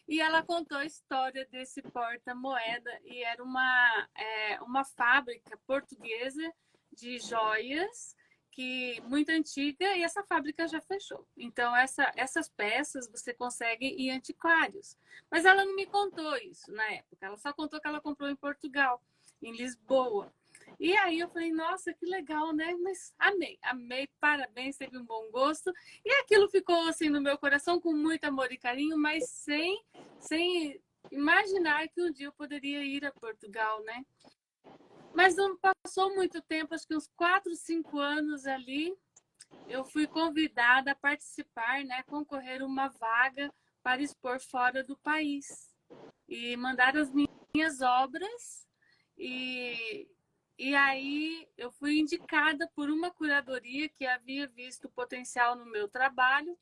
E ela contou a história desse porta-moeda e era uma fábrica portuguesa de joias que muito antiga e essa fábrica já fechou. Então essas peças você consegue em antiquários. Mas ela não me contou isso na época. Ela só contou que ela comprou em Portugal, em Lisboa. E aí eu falei, nossa, que legal, né? Mas amei, parabéns, teve um bom gosto. E aquilo ficou assim no meu coração com muito amor e carinho, mas sem imaginar que um dia eu poderia ir a Portugal, né? Mas não passou muito tempo, acho que uns 4, 5 anos ali, eu fui convidada a participar, né, concorrer uma vaga para expor fora do país. E mandar as minhas obras e aí eu fui indicada por uma curadoria que havia visto potencial no meu trabalho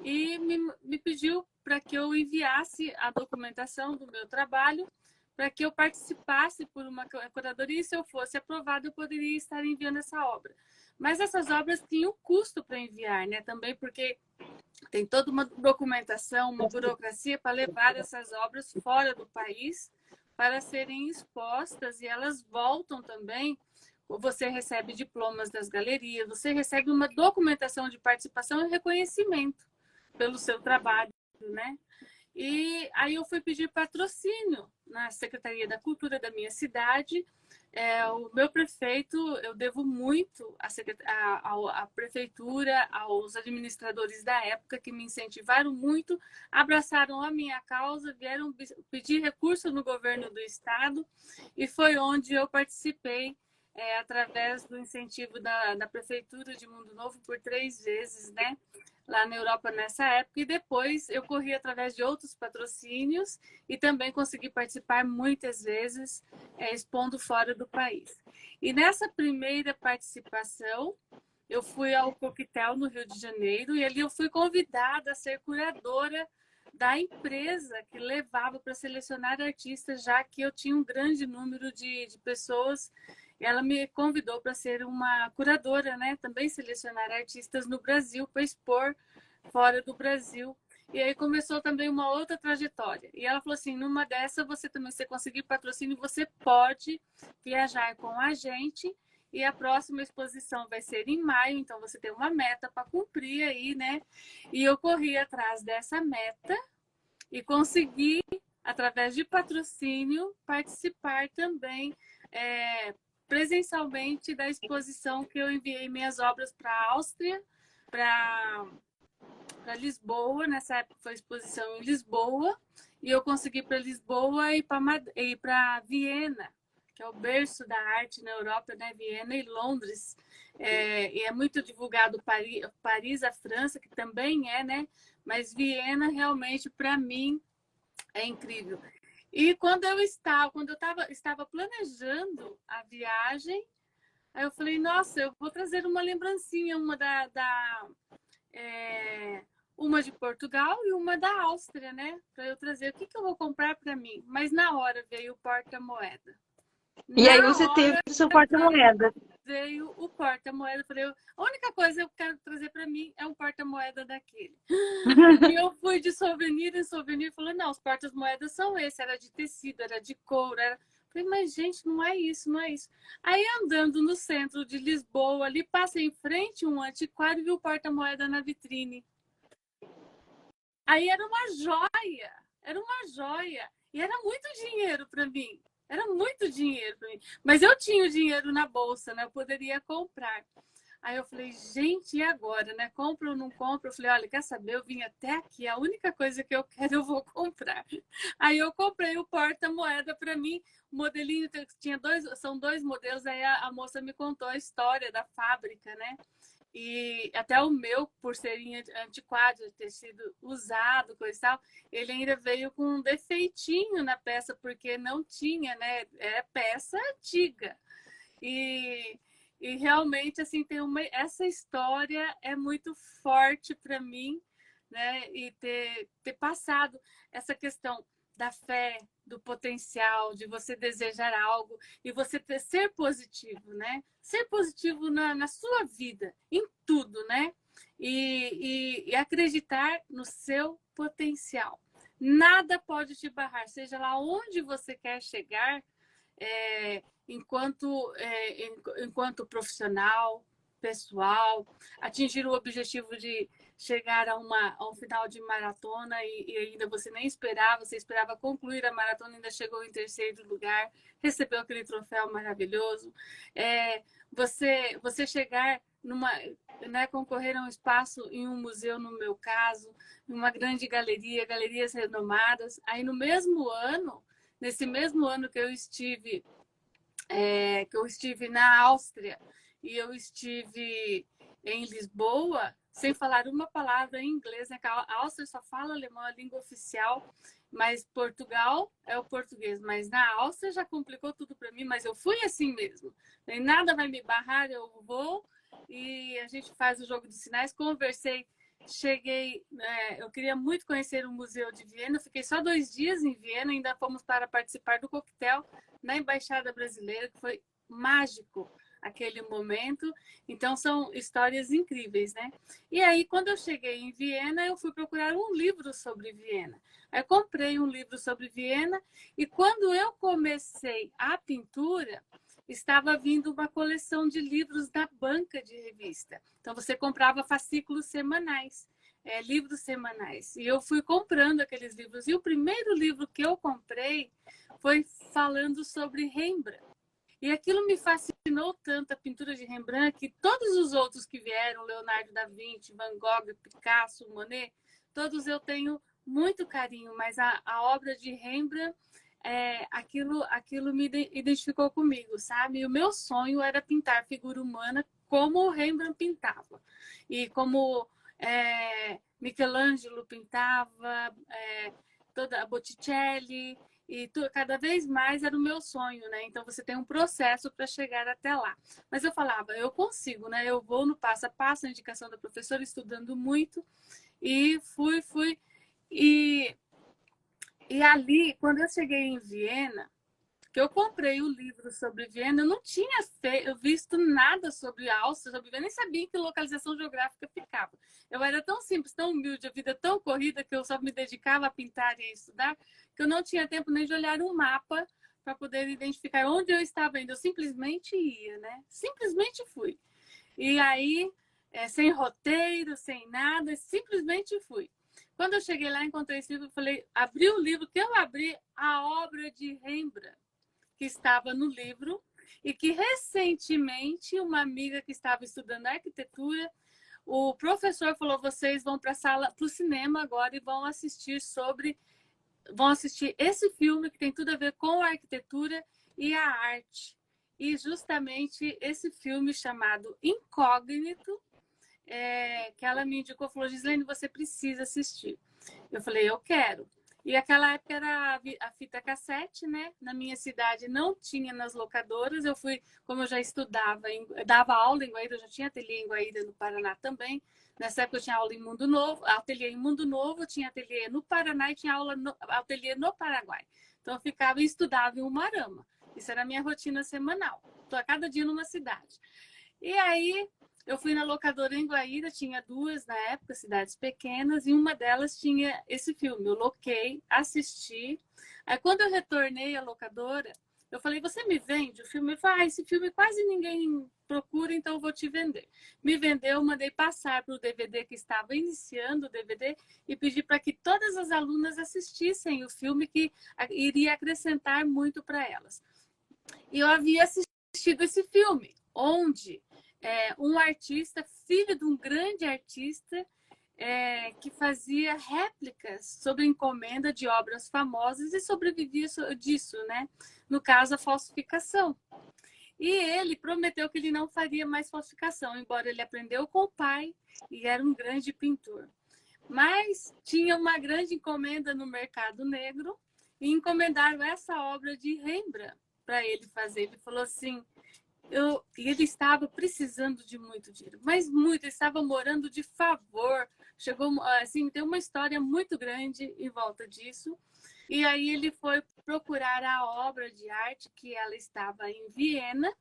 e me pediu para que eu enviasse a documentação do meu trabalho para que eu participasse por uma curadoria e se eu fosse aprovada eu poderia estar enviando essa obra. Mas essas obras tinham custo para enviar, né? Também porque tem toda uma documentação, uma burocracia para levar essas obras fora do país para serem expostas e elas voltam também. Você recebe diplomas das galerias, você recebe uma documentação de participação e reconhecimento pelo seu trabalho, né? E aí eu fui pedir patrocínio na Secretaria da Cultura da minha cidade O meu prefeito, eu devo muito à prefeitura, aos administradores da época que me incentivaram muito, abraçaram a minha causa, vieram pedir recurso no governo do estado e foi onde eu participei através do incentivo da prefeitura de Mundo Novo por 3 vezes, né? Lá na Europa nessa época, e depois eu corri através de outros patrocínios e também consegui participar muitas vezes expondo fora do país. E nessa primeira participação, eu fui ao Coquetel no Rio de Janeiro e ali eu fui convidada a ser curadora da empresa que levava para selecionar artistas, já que eu tinha um grande número de pessoas. Ela me convidou para ser uma curadora, né? Também selecionar artistas no Brasil para expor fora do Brasil. E aí começou também uma outra trajetória. E ela falou assim, numa dessa, você conseguir patrocínio, você pode viajar com a gente e a próxima exposição vai ser em maio, então você tem uma meta para cumprir aí, né? E eu corri atrás dessa meta e consegui, através de patrocínio, participar também presencialmente da exposição que eu enviei minhas obras para a Áustria, para Lisboa. Nessa época foi exposição em Lisboa, e eu consegui para Lisboa e para Viena, que é o berço da arte na Europa, né? Viena e Londres. E é muito divulgado Paris, a França, que também é, né? Mas Viena, realmente, para mim, é incrível. E quando eu estava planejando a viagem, aí eu falei, nossa, eu vou trazer uma lembrancinha, uma de Portugal e uma da Áustria, né? Para eu trazer. O que eu vou comprar para mim? Mas na hora veio o porta-moeda. E aí você teve o seu porta-moeda. Veio o porta-moeda. Falei, a única coisa que eu quero trazer para mim é um porta-moeda daquele. E eu fui de souvenir em souvenir, falando, não, os porta-moedas são esses. Era de tecido, era de couro, era... Falei, mas gente, não é isso, não é isso. Aí andando no centro de Lisboa, ali passa em frente um antiquário e vi o porta-moeda na vitrine. Aí era uma joia. E era muito dinheiro para mim. Era muito dinheiro para mim. Mas eu tinha o dinheiro na bolsa, né? Eu poderia comprar. Aí eu falei, gente, e agora, né? Compro ou não compro? Eu falei, olha, quer saber? Eu vim até aqui, a única coisa que eu quero eu vou comprar. Aí eu comprei o porta-moeda para mim, o modelinho são 2 modelos. Aí a moça me contou a história da fábrica, né? E até o meu, por ser antiquado, ter sido usado, coisa e tal, ele ainda veio com um defeitinho na peça, porque não tinha, né? É peça antiga. E, e realmente, assim, essa história é muito forte para mim, né? E ter passado essa questão da fé, do potencial, de você desejar algo e você ser positivo, né? Ser positivo na sua vida, em tudo, né? E acreditar no seu potencial. Nada pode te barrar, seja lá onde você quer chegar, enquanto profissional, pessoal, atingir o objetivo de chegar a um final de maratona e ainda você nem esperava, você esperava concluir a maratona, ainda chegou em terceiro lugar, recebeu aquele troféu maravilhoso. Você chegar concorrer a um espaço em um museu, no meu caso, em uma grande galeria, galerias renomadas. Aí nesse mesmo ano que eu estive na Áustria e eu estive em Lisboa, sem falar uma palavra em inglês, né? A Áustria só fala alemão, a língua oficial, mas Portugal é o português. Mas na Áustria já complicou tudo para mim, mas eu fui assim mesmo. Nem nada vai me barrar, eu vou e a gente faz o jogo de sinais. Conversei, cheguei, eu queria muito conhecer o Museu de Viena, fiquei só 2 dias em Viena, ainda fomos para participar do coquetel na Embaixada Brasileira, que foi mágico aquele momento. Então, são histórias incríveis, né? E aí, quando eu cheguei em Viena, eu fui procurar um livro sobre Viena. Aí, comprei um livro sobre Viena e quando eu comecei a pintura, estava vindo uma coleção de livros da banca de revista. Então, você comprava fascículos semanais. Livros semanais. E eu fui comprando aqueles livros. E o primeiro livro que eu comprei foi falando sobre Rembrandt. E aquilo me fascinou tanto, a pintura de Rembrandt, que todos os outros que vieram, Leonardo da Vinci, Van Gogh, Picasso, Monet, todos eu tenho muito carinho, mas a obra de Rembrandt, aquilo me identificou comigo, sabe? E o meu sonho era pintar figura humana como o Rembrandt pintava. E como Michelangelo pintava, toda a Botticelli, e cada vez mais era o meu sonho, né? Então você tem um processo para chegar até lá. Mas eu falava, eu consigo, né? Eu vou no passo a passo, a indicação da professora, estudando muito, e fui. E, e ali, quando eu cheguei em Viena, que eu comprei o livro sobre Viena, eu não tinha visto nada sobre a Áustria, sobre Viena, nem sabia em que localização geográfica ficava. Eu era tão simples, tão humilde, a vida tão corrida, que eu só me dedicava a pintar e a estudar, que eu não tinha tempo nem de olhar um mapa para poder identificar onde eu estava indo. Eu simplesmente ia, né? Simplesmente fui. E aí, sem roteiro, sem nada, simplesmente fui. Quando eu cheguei lá, encontrei esse livro, falei, abri o livro, que eu abri a obra de Rembrandt, que estava no livro, e que recentemente uma amiga que estava estudando arquitetura, o professor falou, vocês vão para a sala, para o cinema agora e vão assistir esse filme que tem tudo a ver com a arquitetura e a arte. E justamente esse filme chamado Incógnito, que ela me indicou, falou, Gislene, você precisa assistir. Eu falei, eu quero. E aquela época era a fita cassete, né? Na minha cidade não tinha nas locadoras. Eu fui, como eu já estudava, dava aula em Guaíra, eu já tinha ateliê em Guaíra, no Paraná também. Nessa época eu tinha aula em Mundo Novo, ateliê em Mundo Novo, tinha ateliê no Paraná e tinha ateliê no Paraguai. Então eu ficava e estudava em Umarama. Isso era a minha rotina semanal. Estou a cada dia numa cidade. E aí eu fui na locadora em Guaíra, tinha duas na época, cidades pequenas, e uma delas tinha esse filme. Eu loquei, assisti. Aí quando eu retornei à locadora, eu falei, você me vende o filme? Ele falou, esse filme quase ninguém procura, então eu vou te vender. Me vendeu, mandei passar para o DVD que estava iniciando o DVD e pedi para que todas as alunas assistissem o filme, que iria acrescentar muito para elas. E eu havia assistido esse filme, onde um artista, filho de um grande artista, que fazia réplicas sobre encomenda de obras famosas e sobrevivia disso, né? No caso, a falsificação. E ele prometeu que ele não faria mais falsificação, embora ele aprendeu com o pai e era um grande pintor. Mas tinha uma grande encomenda no mercado negro e encomendaram essa obra de Rembrandt para ele fazer. Ele falou assim, e ele estava precisando de muito dinheiro, mas muito, ele estava morando de favor. Chegou, assim, tem uma história muito grande em volta disso. E aí ele foi procurar a obra de arte, que ela estava em Viena.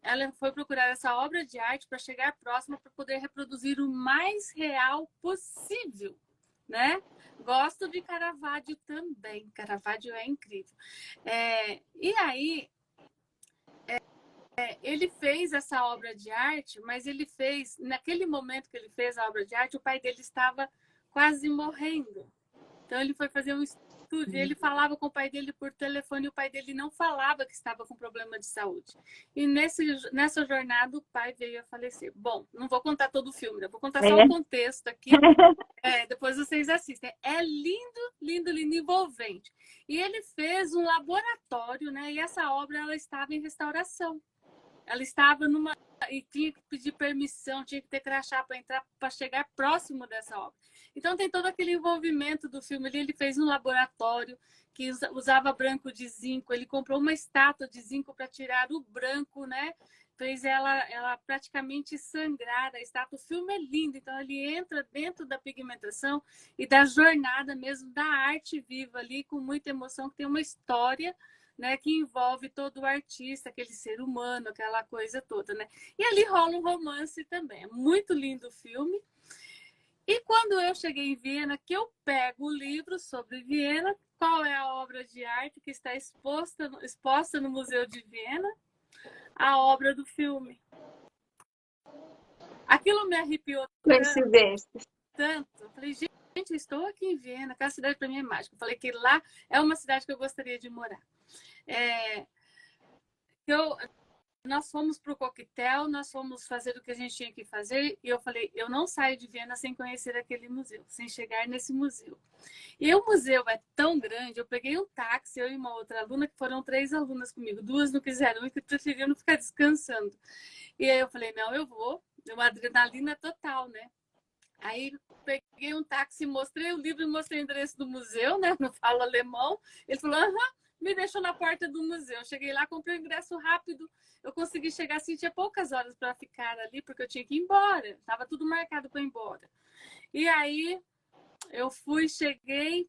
Ela foi procurar essa obra de arte para chegar próxima, para poder reproduzir o mais real possível, né? Gosto de Caravaggio também. Caravaggio é incrível. E aí ele fez essa obra de arte, mas ele fez, naquele momento que ele fez a obra de arte, o pai dele estava quase morrendo. Então ele foi fazer um estudo e ele falava com o pai dele por telefone e o pai dele não falava que estava com problema de saúde. E nessa jornada o pai veio a falecer. Bom, não vou contar todo o filme, vou contar só o contexto aqui. Depois vocês assistem. É lindo, lindo, lindo, envolvente. E ele fez um laboratório, né? E essa obra ela estava em restauração. Ela estava numa... e tinha que pedir permissão, tinha que ter crachá para entrar, para chegar próximo dessa obra. Então tem todo aquele envolvimento do filme ali. Ele fez um laboratório que usava branco de zinco, ele comprou uma estátua de zinco para tirar o branco, né? Fez ela praticamente sangrar a estátua. O filme é lindo, então ele entra dentro da pigmentação e da jornada mesmo da arte viva ali, com muita emoção, que tem uma história, né, que envolve todo o artista, aquele ser humano, aquela coisa toda, né? E ali rola um romance também. É muito lindo o filme. E quando eu cheguei em Viena, que eu pego o livro sobre Viena, qual é a obra de arte que está exposta no Museu de Viena? A obra do filme. Aquilo me arrepiou tanto. Eu falei, gente, eu estou aqui em Viena, aquela cidade para mim é mágica. Eu falei que lá é uma cidade que eu gostaria de morar. eu, nós fomos para o coquetel, nós fomos fazer o que a gente tinha que fazer, e eu falei, eu não saio de Viena sem conhecer aquele museu, sem chegar nesse museu. E o museu é tão grande, eu peguei um táxi, eu e uma outra aluna, que foram 3 alunas comigo, 2 não quiseram, e que preferiram ficar descansando. E aí eu falei, não, eu vou, uma adrenalina total, né? Aí peguei um táxi, mostrei o livro, mostrei o endereço do museu, né? Não falo alemão. Ele falou, aham, me deixou na porta do museu. Cheguei lá, comprei o ingresso rápido. Eu consegui chegar assim, tinha poucas horas para ficar ali, porque eu tinha que ir embora. Estava tudo marcado para ir embora. E aí eu fui, cheguei,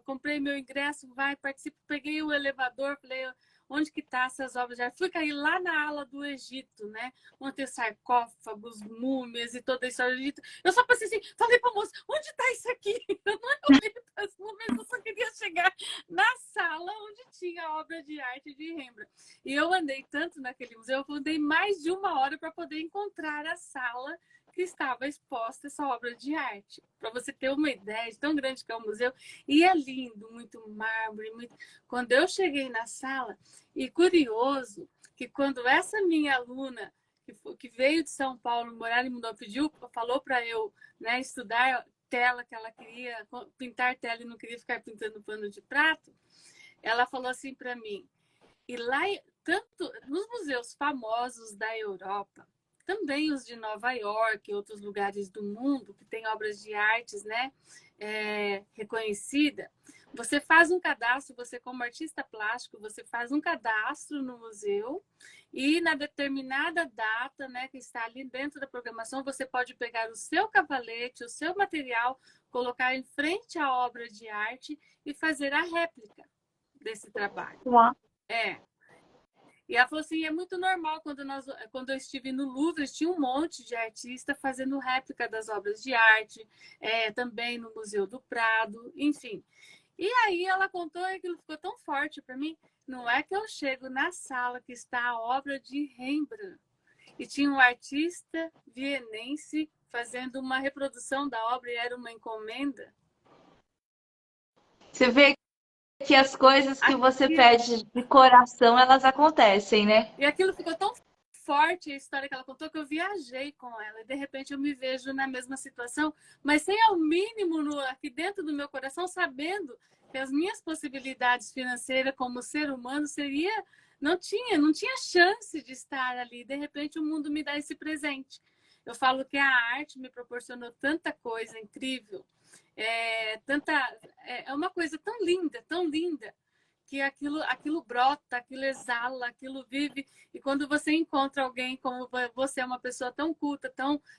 comprei meu ingresso, participo, peguei o elevador, falei, onde que tá essas obras de arte? Fui cair lá na ala do Egito, né? Onde tem sarcófagos, múmias e toda a história do Egito. Eu só passei assim, falei pra moça, onde tá isso aqui? Eu não olhei para as múmias, eu só queria chegar na sala onde tinha a obra de arte de Rembrandt. E eu andei tanto naquele museu, eu andei mais de 1 hora para poder encontrar a sala que estava exposta essa obra de arte. Para você ter uma ideia de tão grande que é o museu. E é lindo, muito mármore. Muito... Quando eu cheguei na sala, e curioso que quando essa minha aluna, que veio de São Paulo, morar em Mundó, falou para eu, né, estudar tela, que ela queria pintar tela e não queria ficar pintando pano de prato, ela falou assim para mim, e lá, tanto nos museus famosos da Europa, também os de Nova York e outros lugares do mundo que têm obras de artes, né, reconhecida, você faz um cadastro, você como artista plástico, você faz um cadastro no museu e na determinada data, né, que está ali dentro da programação, você pode pegar o seu cavalete, o seu material, colocar em frente à obra de arte e fazer a réplica desse trabalho. Uau. É. E ela falou assim, é muito normal, quando eu estive no Louvre, tinha um monte de artista fazendo réplica das obras de arte, também no Museu do Prado, enfim. E aí ela contou e aquilo ficou tão forte para mim. Não é que eu chego na sala que está a obra de Rembrandt e tinha um artista vienense fazendo uma reprodução da obra e era uma encomenda. Você vê que as coisas que você pede de coração, elas acontecem, né? E aquilo ficou tão forte, a história que ela contou, que eu viajei com ela. E de repente eu me vejo na mesma situação, mas sem ao mínimo aqui dentro do meu coração, sabendo que as minhas possibilidades financeiras como ser humano não tinha chance de estar ali. De repente o mundo me dá esse presente. Eu falo que a arte me proporcionou tanta coisa incrível, é uma coisa tão linda, que aquilo brota, aquilo exala, aquilo vive. E quando você encontra alguém como você, é uma pessoa tão culta,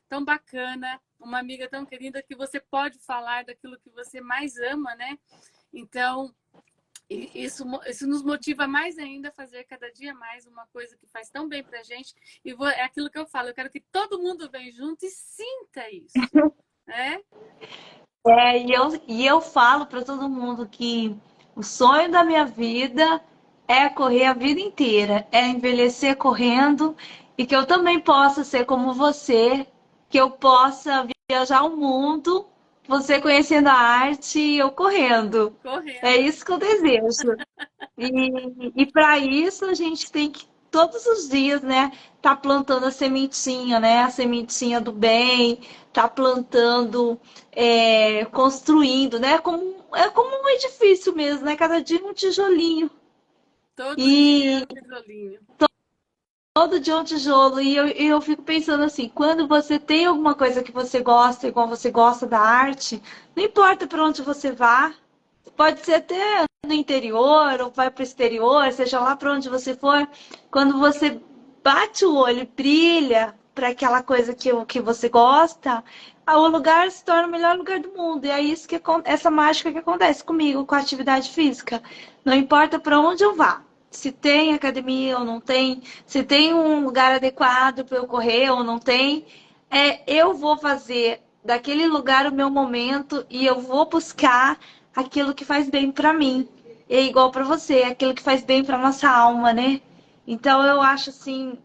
tão bacana, uma amiga tão querida, que você pode falar daquilo que você mais ama, né? Então, isso nos motiva mais ainda a fazer cada dia mais uma coisa que faz tão bem pra gente. E é aquilo que eu falo, eu quero que todo mundo venha junto e sinta isso. Né? E eu falo para todo mundo que o sonho da minha vida é correr a vida inteira, é envelhecer correndo e que eu também possa ser como você, que eu possa viajar o mundo, você conhecendo a arte e eu correndo. É isso que eu desejo. E para isso a gente tem que todos os dias, né, tá plantando a sementinha, né, a sementinha do bem, tá plantando, construindo, né, é como um edifício mesmo, né, cada dia um tijolinho. Todo dia um tijolinho. Todo dia um tijolo. E eu fico pensando assim, quando você tem alguma coisa que você gosta, igual você gosta da arte, não importa para onde você vá, pode ser até no interior ou vai para o exterior, seja lá para onde você for, quando você bate o olho, brilha para aquela coisa que você gosta, o lugar se torna o melhor lugar do mundo. E é isso essa mágica que acontece comigo com a atividade física. Não importa para onde eu vá, se tem academia ou não tem, se tem um lugar adequado para eu correr ou não tem, eu vou fazer daquele lugar o meu momento e eu vou buscar aquilo que faz bem para mim. É igual para você, aquilo que faz bem para nossa alma, né? Então eu acho assim,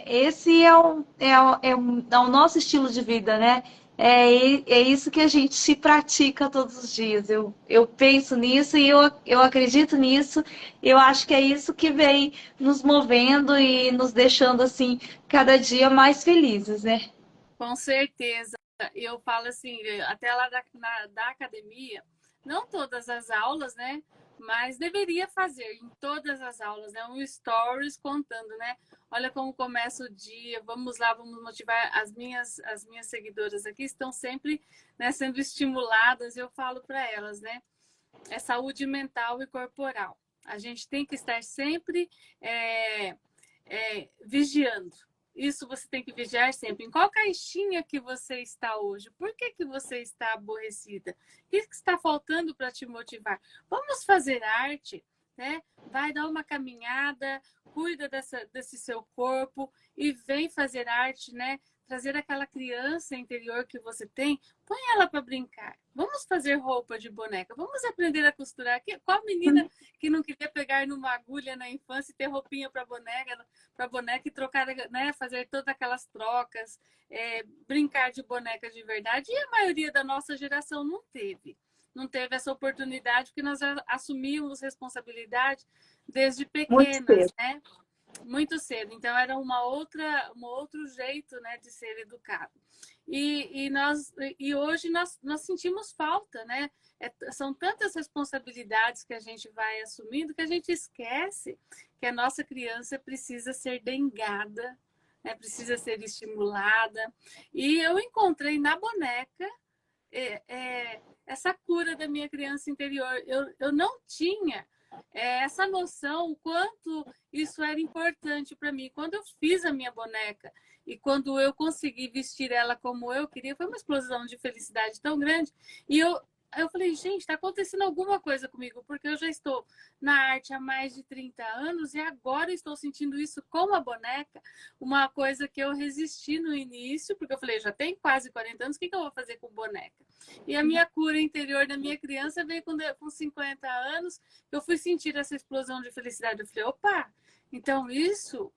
esse é o nosso estilo de vida, né? É isso que a gente se pratica todos os dias. Eu penso nisso e eu acredito nisso. Eu acho que é isso que vem nos movendo e nos deixando assim cada dia mais felizes, né? Com certeza. Eu falo assim, até lá da academia, não todas as aulas, né? Mas deveria fazer em todas as aulas, né? Um stories contando, né? Olha como começa o dia, vamos lá, vamos motivar. As minhas seguidoras aqui estão sempre, né, sendo estimuladas, eu falo para elas, né? É saúde mental e corporal. A gente tem que estar sempre é, vigiando. Isso você tem que vigiar sempre. Em qual caixinha que você está hoje? Por que, que você está aborrecida? O que está faltando para te motivar? Vamos fazer arte, né? Vai dar uma caminhada, cuida desse seu corpo e vem fazer arte, né? Trazer aquela criança interior que você tem, põe ela para brincar. Vamos fazer roupa de boneca. Vamos aprender a costurar. Qual menina que não queria pegar numa agulha na infância e ter roupinha para boneca e trocar, né, fazer todas aquelas trocas, brincar de boneca de verdade. E a maioria da nossa geração não teve. Não teve essa oportunidade, porque nós assumimos responsabilidade desde Muito pequenas, cedo. né? Muito cedo. Então, era um outro jeito, né, de ser educado. E hoje nós sentimos falta, né? São tantas responsabilidades que a gente vai assumindo que a gente esquece que a nossa criança precisa ser dengada, né? Precisa ser estimulada. E eu encontrei na boneca essa cura da minha criança interior. Eu não tinha essa noção, o quanto isso era importante para mim. Quando eu fiz a minha boneca e quando eu consegui vestir ela como eu queria, foi uma explosão de felicidade tão grande. E eu falei, gente, está acontecendo alguma coisa comigo, porque eu já estou na arte há mais de 30 anos e agora estou sentindo isso com a boneca, uma coisa que eu resisti no início, porque eu falei, já tem quase 40 anos, o que eu vou fazer com boneca? E a minha cura interior da minha criança veio com 50 anos, eu fui sentir essa explosão de felicidade. Eu falei, opa, então isso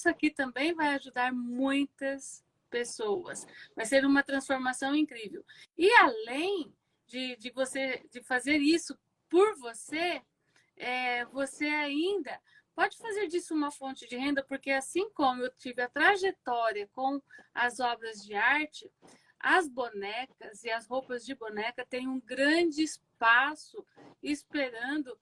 aqui também vai ajudar muitas pessoas. Vai ser uma transformação incrível. E além de fazer isso por você, você ainda pode fazer disso uma fonte de renda, porque assim como eu tive a trajetória com as obras de arte, as bonecas e as roupas de boneca têm um grande espaço esperando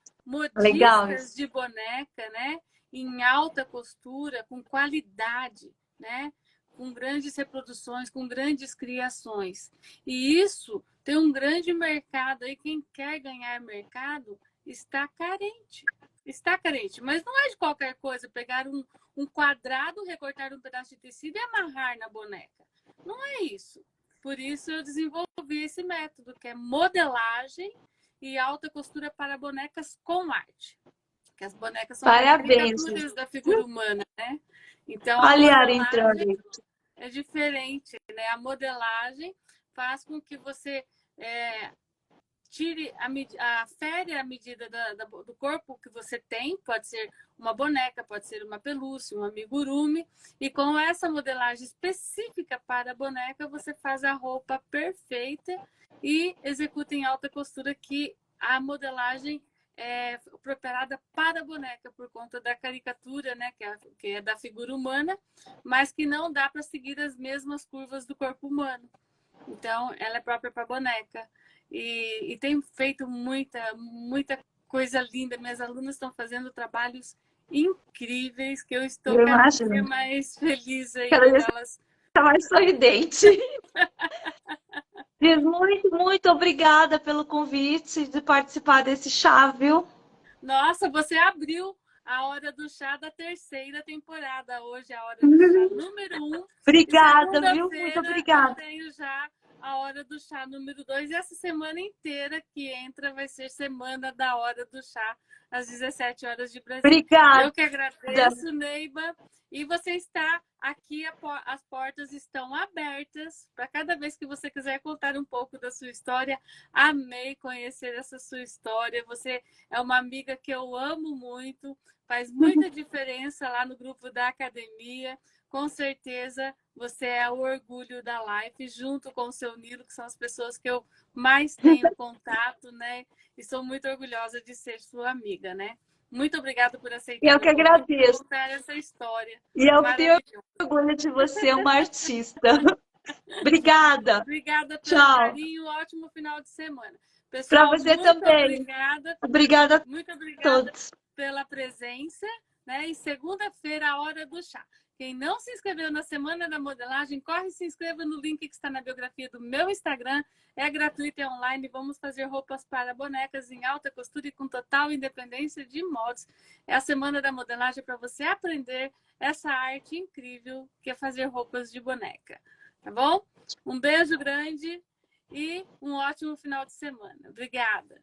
Legal modistas isso. de boneca, né? Em alta costura, com qualidade, né? Com grandes reproduções, com grandes criações. E isso tem um grande mercado aí. Quem quer ganhar mercado está carente. Está carente, mas não é de qualquer coisa pegar um quadrado, recortar um pedaço de tecido e amarrar na boneca. Não é isso. Por isso eu desenvolvi esse método, que é modelagem e alta costura para bonecas com arte. Que as bonecas são Parabéns. caricaturas da figura humana, né? Então a Olha a Yara entrando modelagem aí. é diferente, né? A modelagem faz com que você tire fere a medida do corpo que você tem, pode ser uma boneca, pode ser uma pelúcia, um amigurumi, e com essa modelagem específica para a boneca, você faz a roupa perfeita e executa em alta costura, que a modelagem é preparada para a boneca, por conta da caricatura, né, que é da figura humana, mas que não dá para seguir as mesmas curvas do corpo humano. Então, ela é própria para boneca. E tem feito muita coisa linda. Minhas alunas estão fazendo trabalhos incríveis, que eu estou Eu cada dia imagino. mais feliz aí Cada vendo vez elas. está mais sorridente. Cris, muito, muito obrigada pelo convite de participar desse chá, viu? Nossa, você abriu a Hora do Chá da terceira temporada. Hoje é a Hora do Chá número 1. E Obrigada, viu? Muito segunda-feira eu obrigada. tenho já a Hora do Chá número 2. E essa semana inteira que entra vai ser semana da Hora do Chá, às 17 horas de Brasília. Obrigada. Eu que agradeço, Neiba. E você está aqui, as portas estão abertas para cada vez que você quiser contar um pouco da sua história. Amei conhecer essa sua história. Você é uma amiga que eu amo muito, faz muita diferença lá no grupo da academia. com certeza você é o orgulho da Life, junto com o seu Nilo, que são as pessoas que eu mais tenho contato, né? E sou muito orgulhosa de ser sua amiga, né? Muito obrigada por aceitar Eu meu que convite e agradeço. contar essa história E eu que tenho maravilhosa. orgulho de você, uma artista. Obrigada. Obrigada pelo Tchau. carinho, ótimo final de semana. Para Pessoal, você muito também. Obrigada a muito obrigada todos. pela presença, né? E segunda-feira, a hora do chá. Quem não se inscreveu na Semana da Modelagem, corre e se inscreva no link que está na biografia do meu Instagram. É gratuito, é online. Vamos fazer roupas para bonecas em alta costura e com total independência de moldes. É a Semana da Modelagem para você aprender essa arte incrível que é fazer roupas de boneca. Tá bom? Um beijo grande e um ótimo final de semana. Obrigada.